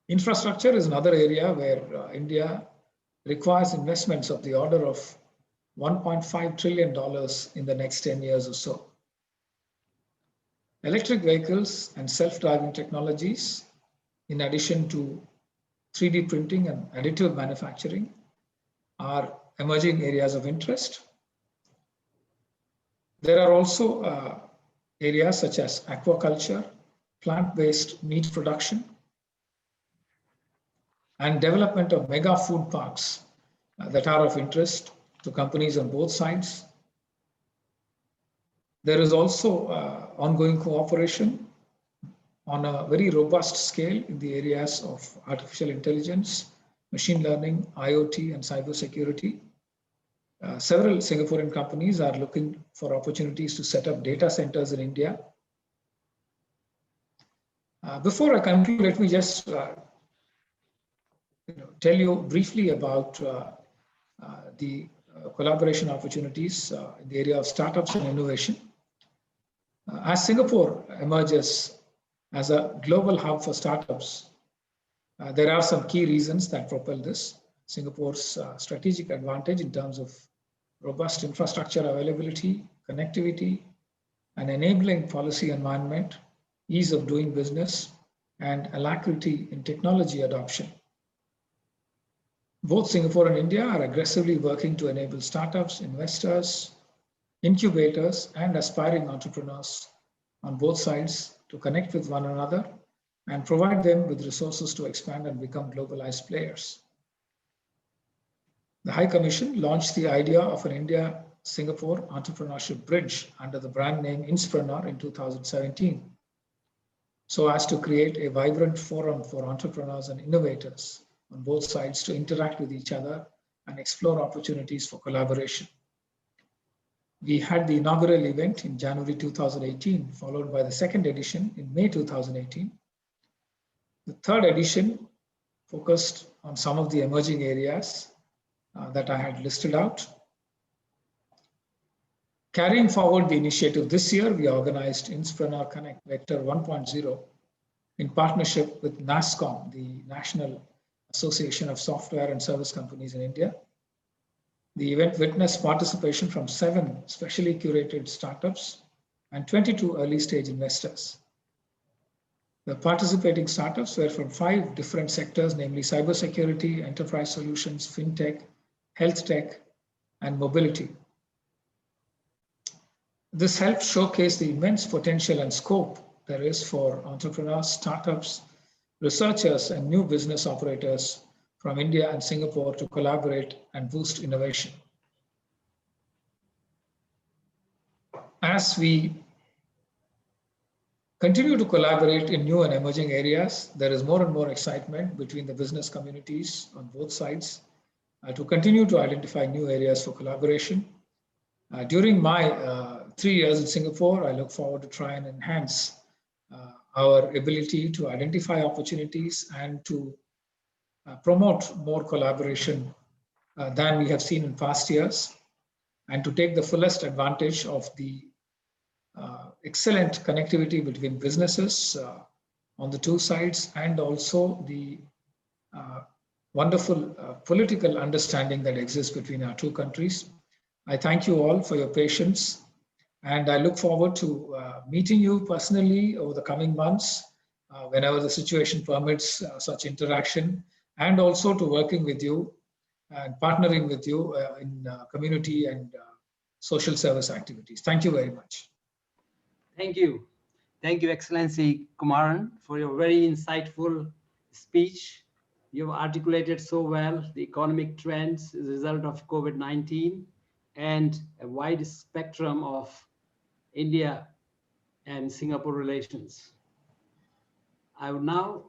Infrastructure is another area where India requires investments of the order of $1.5 trillion in the next 10 years or so. Electric vehicles and self-driving technologies, in addition to 3D printing and additive manufacturing, are emerging areas of interest. There are also areas such as aquaculture, plant-based meat production, and development of mega food parks that are of interest to companies on both sides. There is also ongoing cooperation on a very robust scale in the areas of artificial intelligence, machine learning, IoT, and cybersecurity. Several Singaporean companies are looking for opportunities to set up data centers in India. Before I conclude, let me just tell you briefly about the collaboration opportunities in the area of startups and innovation. As Singapore emerges as a global hub for startups, there are some key reasons that propel this. Singapore's strategic advantage in terms of robust infrastructure availability, connectivity, an enabling policy environment, ease of doing business, and alacrity in technology adoption. Both Singapore and India are aggressively working to enable startups, investors, incubators, and aspiring entrepreneurs on both sides to connect with one another and provide them with resources to expand and become globalized players. The High Commission launched the idea of an India-Singapore entrepreneurship bridge under the brand name Inspreneur in 2017, so as to create a vibrant forum for entrepreneurs and innovators on both sides to interact with each other and explore opportunities for collaboration. We had the inaugural event in January 2018, followed by the second edition in May 2018. The third edition focused on some of the emerging areas that I had listed out. Carrying forward the initiative this year, we organized Inspreneur Connect Vector 1.0 in partnership with NASSCOM, the National Association of Software and Service Companies in India. The event witnessed participation from 7 specially curated startups and 22 early stage investors. The participating startups were from 5 different sectors, namely cybersecurity, enterprise solutions, fintech, health tech, and mobility. This helped showcase the immense potential and scope there is for entrepreneurs, startups, researchers, and new business operators from India and Singapore to collaborate and boost innovation. As we continue to collaborate in new and emerging areas, there is more and more excitement between the business communities on both sides to continue to identify new areas for collaboration. During my 3 years in Singapore, I look forward to try and enhance our ability to identify opportunities and to promote more collaboration than we have seen in past years, and to take the fullest advantage of the excellent connectivity between businesses on the 2 sides, and also the wonderful political understanding that exists between our 2 countries. I thank you all for your patience, and I look forward to meeting you personally over the coming months whenever the situation permits such interaction, and also to working with you and partnering with you in community and social service activities. Thank you very much. Thank you. Thank you, Excellency Kumaran, for your very insightful speech. You've articulated so well the economic trends as a result of COVID-19 and a wide spectrum of India and Singapore relations. I would now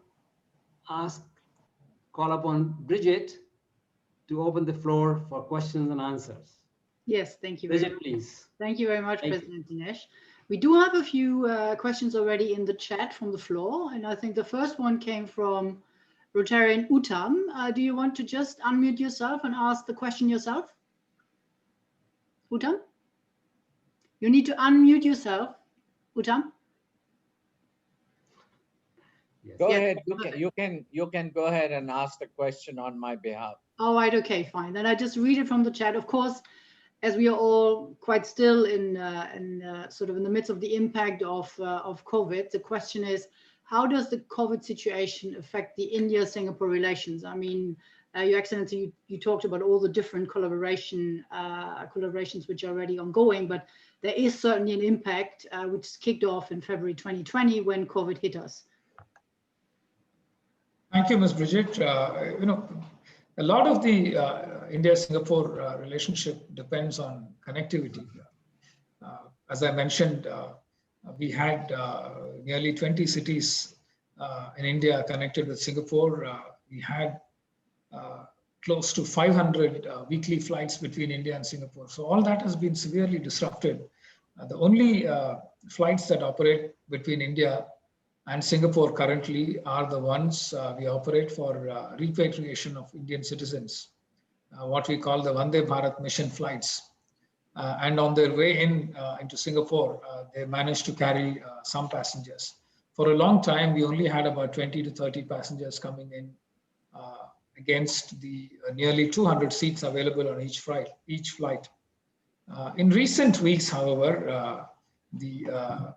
call upon Bridget to open the floor for questions and answers. Yes, thank you very Bridget, much. please. Thank you very much, Thank President Dinesh. We do have a few questions already in the chat from the floor, and I think the first one came from Rotarian Uttam. Do you want to just unmute yourself and ask the question yourself? Uttam? You need to unmute yourself, Uttam. Go Yeah. ahead. You can go ahead and ask the question on my behalf. All right. Okay. Fine. Then I just read it from the chat. Of course, as we are all quite still in sort of in the midst of the impact of COVID, the question is, how does the COVID situation affect the India-Singapore relations? I mean, Your Excellency, you talked about all the different collaborations which are already ongoing, but there is certainly an impact which kicked off in February 2020 when COVID hit us. Thank you, Ms. Bridget. You know, a lot of the India-Singapore relationship depends on connectivity. As I mentioned, we had nearly 20 cities in India connected with Singapore. We had close to 500 weekly flights between India and Singapore. So all that has been severely disrupted. The only flights that operate between India and Singapore currently are the ones we operate for repatriation of Indian citizens, what we call the Vande Bharat mission flights. And on their way into Singapore, they managed to carry some passengers. For a long time, we only had about 20 to 30 passengers coming in against the nearly 200 seats available on each flight. In recent weeks, however, the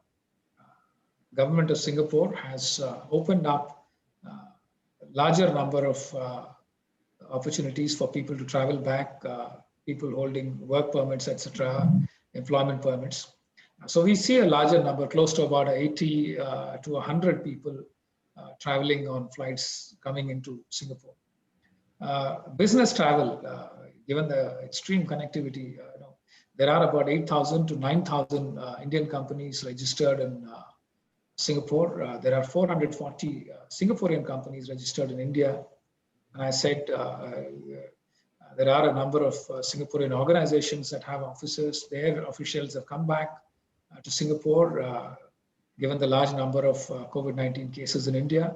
government of Singapore has opened up a larger number of opportunities for people to travel back, people holding work permits, etc., employment permits. So we see a larger number, close to about 80 to 100 people traveling on flights coming into Singapore. Business travel, given the extreme connectivity, there are about 8,000 to 9,000 Indian companies registered in Singapore. There are 440 Singaporean companies registered in India. And I said there are a number of Singaporean organizations that have offices. Their officials have come back to Singapore, given the large number of COVID-19 cases in India.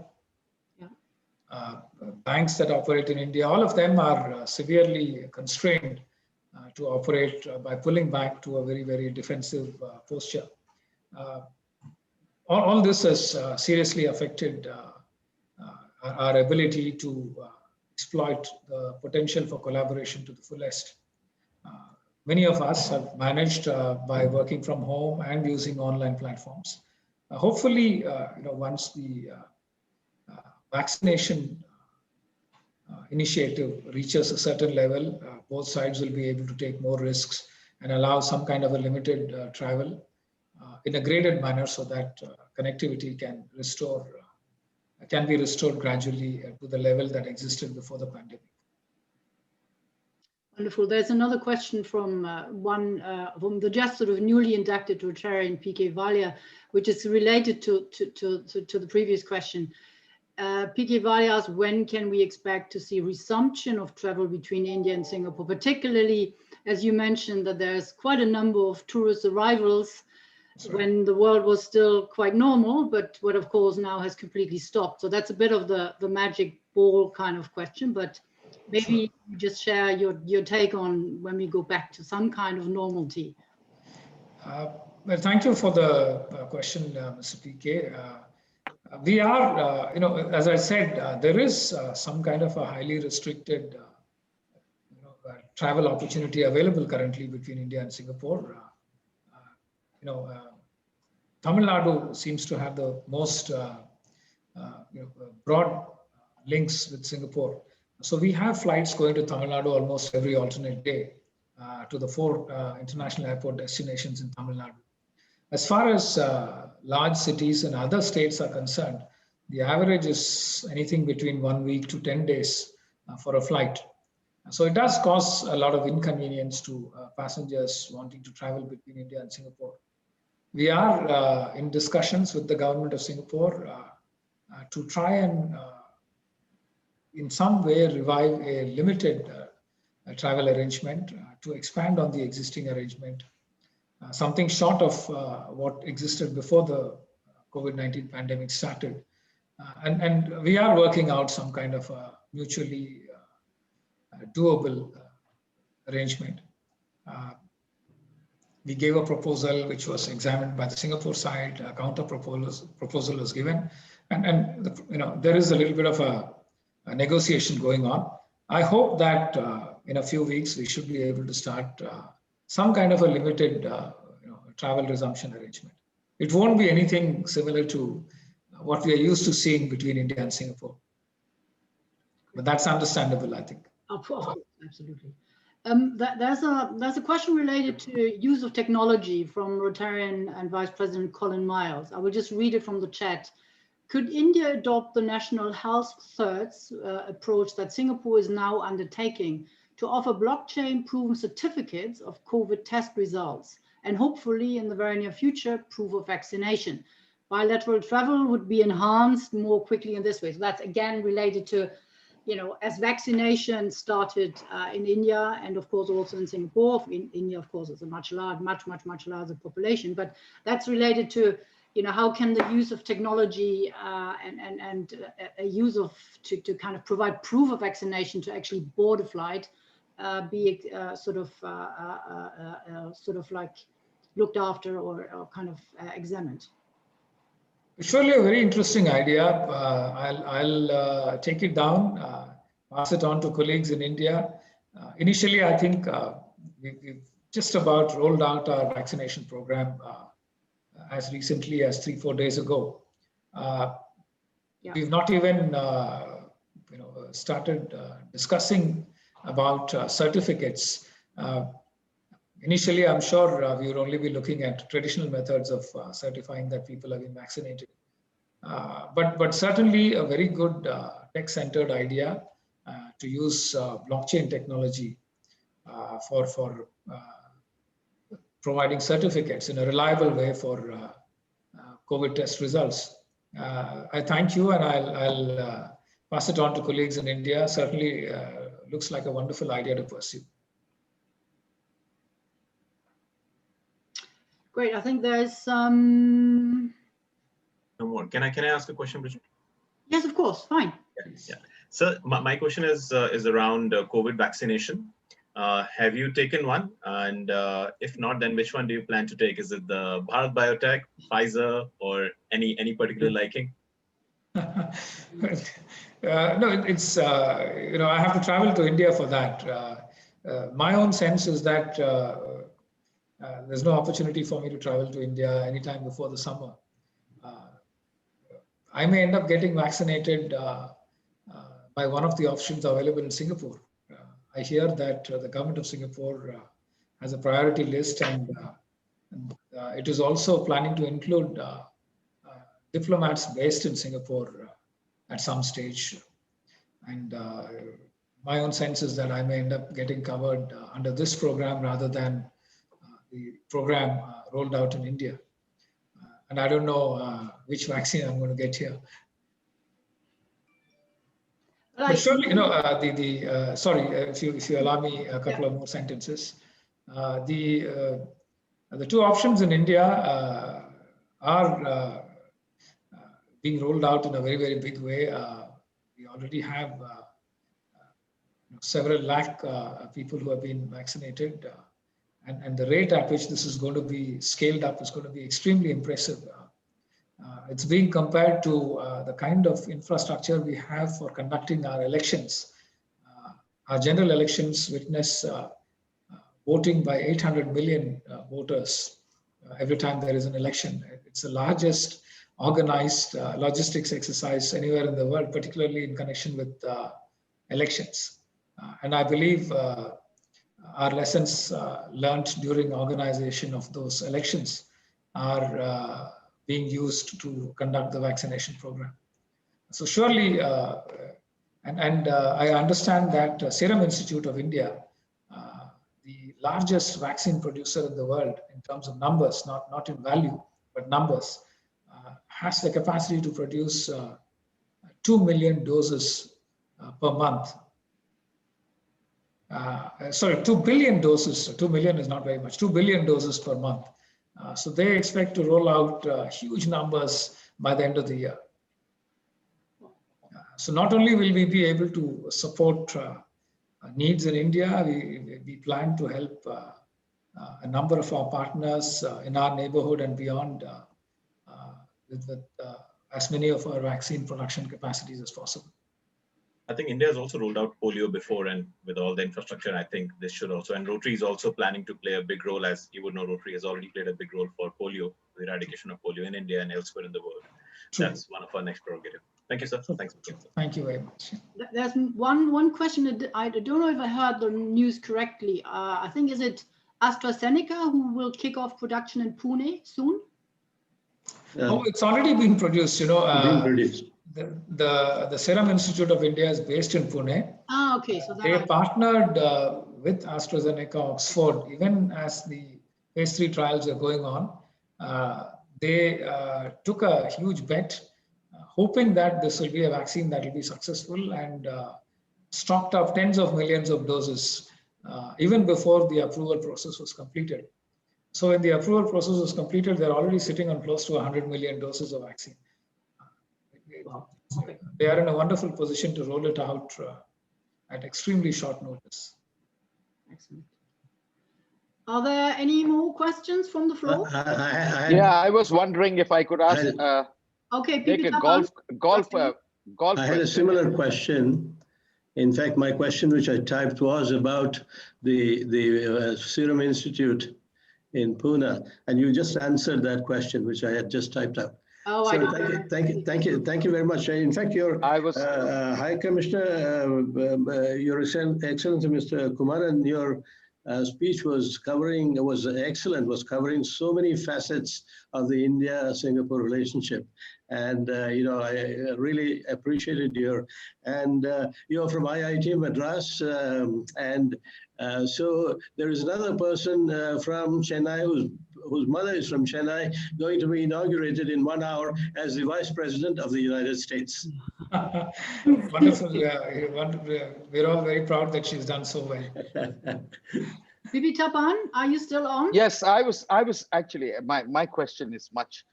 Banks that operate in India, all of them are severely constrained to operate by pulling back to a very, very defensive posture. All this has seriously affected our ability to exploit the potential for collaboration to the fullest. Many of us have managed by working from home and using online platforms. Hopefully, once the vaccination initiative reaches a certain level, both sides will be able to take more risks and allow some kind of a limited travel in a graded manner so that connectivity can be restored gradually to the level that existed before the pandemic. Wonderful. There's another question from from the just sort of newly inducted Rotarian PK Valia, which is related to the previous question. PK Valia asks, when can we expect to see resumption of travel between India and Singapore, particularly as you mentioned that there's quite a number of tourist arrivals when the world was still quite normal, but what of course now has completely stopped. So that's a bit of the magic ball kind of question, but maybe you just share your take on when we go back to some kind of normality. Well, thank you for the question, Mr. PK. We are, as I said, there is some kind of a highly restricted travel opportunity available currently between India and Singapore. Tamil Nadu seems to have the most broad links with Singapore. So we have flights going to Tamil Nadu almost every alternate day to the 4 international airport destinations in Tamil Nadu. As far as large cities and other states are concerned, the average is anything between 1 week to 10 days for a flight. So it does cause a lot of inconvenience to passengers wanting to travel between India and Singapore. We are in discussions with the government of Singapore to try and in some way revive a limited travel arrangement to expand on the existing arrangement. Something short of what existed before the COVID-19 pandemic started. And we are working out some kind of a mutually doable arrangement. We gave a proposal which was examined by the Singapore side, a counter proposal was given, and there is a little bit of a negotiation going on. I hope that in a few weeks we should be able to start some kind of a limited travel resumption arrangement. It won't be anything similar to what we are used to seeing between India and Singapore. But that's understandable, I think. Of course, absolutely. There's a question related to use of technology from Rotarian and Vice President Colin Miles. I will just read it from the chat. Could India adopt the national health certs approach that Singapore is now undertaking to offer blockchain-proven certificates of COVID test results, and hopefully in the very near future, proof of vaccination? Bilateral travel would be enhanced more quickly in this way. So that's again related to, as vaccination started in India and of course also in Singapore. In India, of course, it's a much larger population, but that's related to, how can the use of technology and a use of to kind of provide proof of vaccination to actually board a flight be sort of like looked after or kind of examined? It's surely a very interesting idea. I'll take it down, pass it on to colleagues in India. Initially, I think we've just about rolled out our vaccination program as recently as 3-4 days ago. We've not even started discussing about certificates. Initially, I'm sure we would only be looking at traditional methods of certifying that people have been vaccinated. But certainly a very good tech-centered idea to use blockchain technology for providing certificates in a reliable way for COVID test results. I thank you, and I'll pass it on to colleagues in India. Certainly looks like a wonderful idea to pursue. Great. I think there's some. No more. Can I ask a question, Bridget? Yes, of course. Fine. Yeah. So my question is around COVID vaccination. Have you taken one? And if not, then which one do you plan to take? Is it the Bharat Biotech, Pfizer, or any particular liking? No, it's I have to travel to India for that. My own sense is that there's no opportunity for me to travel to India anytime before the summer. I may end up getting vaccinated by one of the options available in Singapore. I hear that the government of Singapore has a priority list, and it is also planning to include diplomats based in Singapore at some stage. And my own sense is that I may end up getting covered under this program rather than the program rolled out in India. And I don't know which vaccine I'm going to get here. But surely, sorry, if you allow me a couple of more sentences. The two options in India are being rolled out in a very, very big way. We already have several lakh people who have been vaccinated. And the rate at which this is going to be scaled up is going to be extremely impressive. It's being compared to the kind of infrastructure we have for conducting our elections. Our general elections witness voting by 800 million voters every time there is an election. It's the largest organized logistics exercise anywhere in the world, particularly in connection with elections. And I believe our lessons learned during organization of those elections are being used to conduct the vaccination program. So surely, I understand that Serum Institute of India, the largest vaccine producer in the world in terms of numbers, not in value, but numbers, has the capacity to produce 2 million doses per month. Sorry, 2 billion doses. 2 million is not very much. 2 billion doses per month. So they expect to roll out huge numbers by the end of the year. So not only will we be able to support needs in India, we plan to help a number of our partners in our neighborhood and beyond with as many of our vaccine production capacities as possible. I think India has also rolled out polio before, and with all the infrastructure, I think this should also, and Rotary is also planning to play a big role. As you would know, Rotary has already played a big role for polio, the eradication of polio in India and elsewhere in the world. True. That's one of our next prerogative. Thank you, sir. Thanks. Thank you very much. There's one question that I don't know if I heard the news correctly. I think, is it AstraZeneca who will kick off production in Pune soon? Oh, it's already been produced, you know. Being produced. The Serum Institute of India is based in Pune. Ah, okay. So they partnered with AstraZeneca Oxford, even as the phase 3 trials are going on. They took a huge bet, hoping that this will be a vaccine that will be successful, and stocked up tens of millions of doses even before the approval process was completed. So when the approval process was completed, they're already sitting on close to 100 million doses of vaccine. Wow. Okay. They are in a wonderful position to roll it out at extremely short notice. Excellent. Are there any more questions from the floor? I was wondering if I could ask. Okay, take a golf. I had a similar question. In fact, my question, which I typed, was about the Serum Institute in Pune, and you just answered that question, which I had just typed out. Oh, so thank you very much. In fact, your High Commissioner, Your Excellency, Mr. Kumaran, your speech was excellent, was covering so many facets of the India-Singapore relationship. And, I really appreciated you're from IIT Madras. So there is another person from Chennai whose mother is from Chennai, going to be inaugurated in 1 hour as the Vice President of the United States. Wonderful. We're all very proud that she's done so well. Bibi Tapan, are you still on? Yes, I was actually, my question is much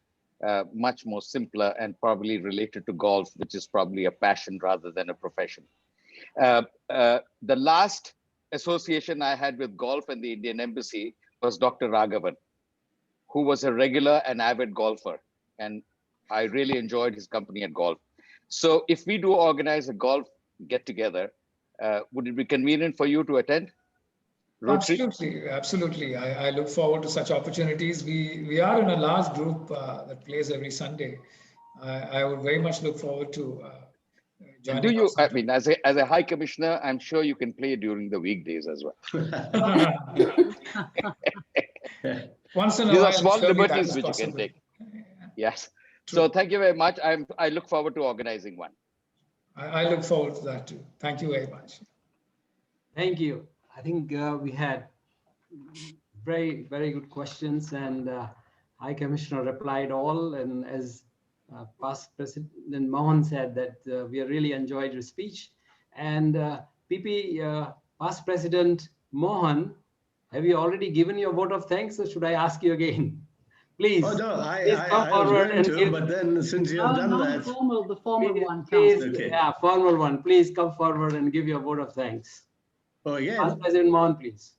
more simpler and probably related to golf, which is probably a passion rather than a profession. The last association I had with golf and the Indian Embassy was Dr. Raghavan, who was a regular and avid golfer. And I really enjoyed his company at golf. So if we do organize a golf get together, would it be convenient for you to attend? Rotary? Absolutely. I look forward to such opportunities. We are in a large group that plays every Sunday. I would very much look forward to joining. Do you? I mean, as a High Commissioner, I'm sure you can play during the weekdays as well. Once in a These while, are small liberties which you can take. Yes. True. So thank you very much. I look forward to organizing one. I look forward to that too. Thank you very much. Thank you. I think we had very, very good questions, and High Commissioner replied all. And as past President Mohan said, that we really enjoyed your speech. And past President Mohan, have you already given your vote of thanks, or should I ask you again? Please. Oh, no, please come forward and give. But then since you have done that. The formal one. Please, okay. Yeah, formal one. Please come forward and give your vote of thanks. Oh, yeah. Past President Mohan, please.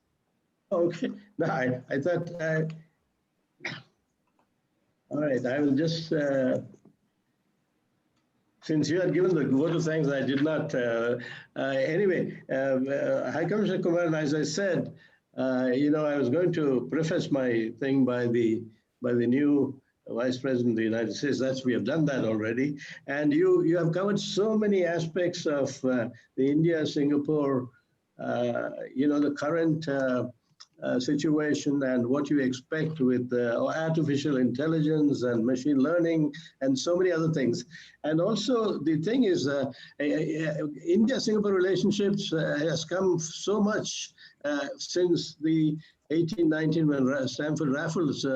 Okay. No, I thought. All right. I will just. Since you had given the vote of thanks, I did not. Anyway, High Commissioner Kumaran, as I said, I was going to preface my thing by the new Vice President of the United States. We have done that already. And you have covered so many aspects of the India-Singapore, the current situation and what you expect with artificial intelligence and machine learning and so many other things. And also the thing is, India-Singapore relationships has come so much since the 1819 when Stamford Raffles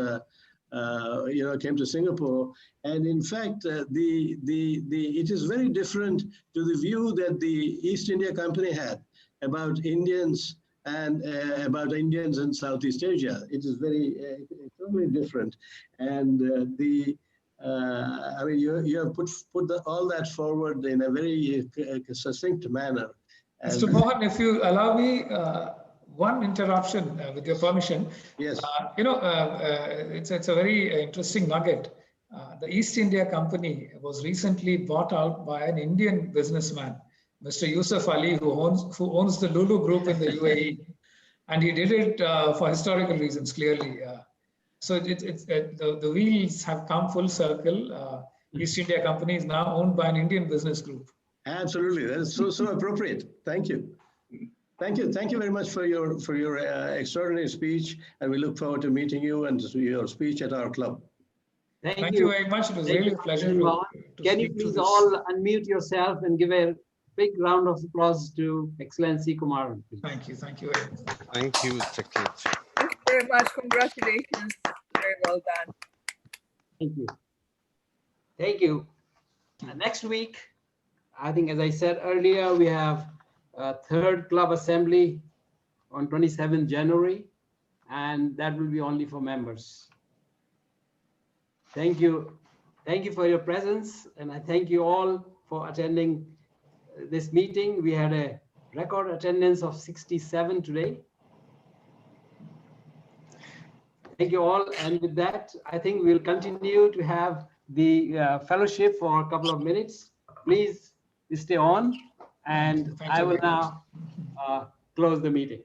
came to Singapore. And in fact, it is very different to the view that the East India Company had about Indians and about Indians in Southeast Asia. It is very totally different. And you have put all that forward in a very succinct manner. And Mr. Mohan, if you allow me one interruption with your permission. Yes. It's a very interesting nugget. The East India Company was recently bought out by an Indian businessman, Mr. Yusuf Ali, who owns the Lulu Group in the UAE, and he did it for historical reasons, clearly. So the wheels have come full circle. East India Company is now owned by an Indian business group. Absolutely, that is so appropriate. Thank you. Thank you very much for your extraordinary speech, and we look forward to meeting you and to your speech at our club. Thank you very much. It was really a pleasure to Can you please all unmute yourself and give a big round of applause to Excellency Kumaran? Thank you. Thank you, Excellency. Thank you very much. Congratulations. Very well done. Thank you. Thank you. Next week, I think, as I said earlier, we have a third club assembly on 27th January, and that will be only for members. Thank you. Thank you for your presence, and I thank you all for attending this meeting. We had a record attendance of 67 today. Thank you all. And with that, I think we'll continue to have the fellowship for a couple of minutes. Please stay on, and I will now close the meeting.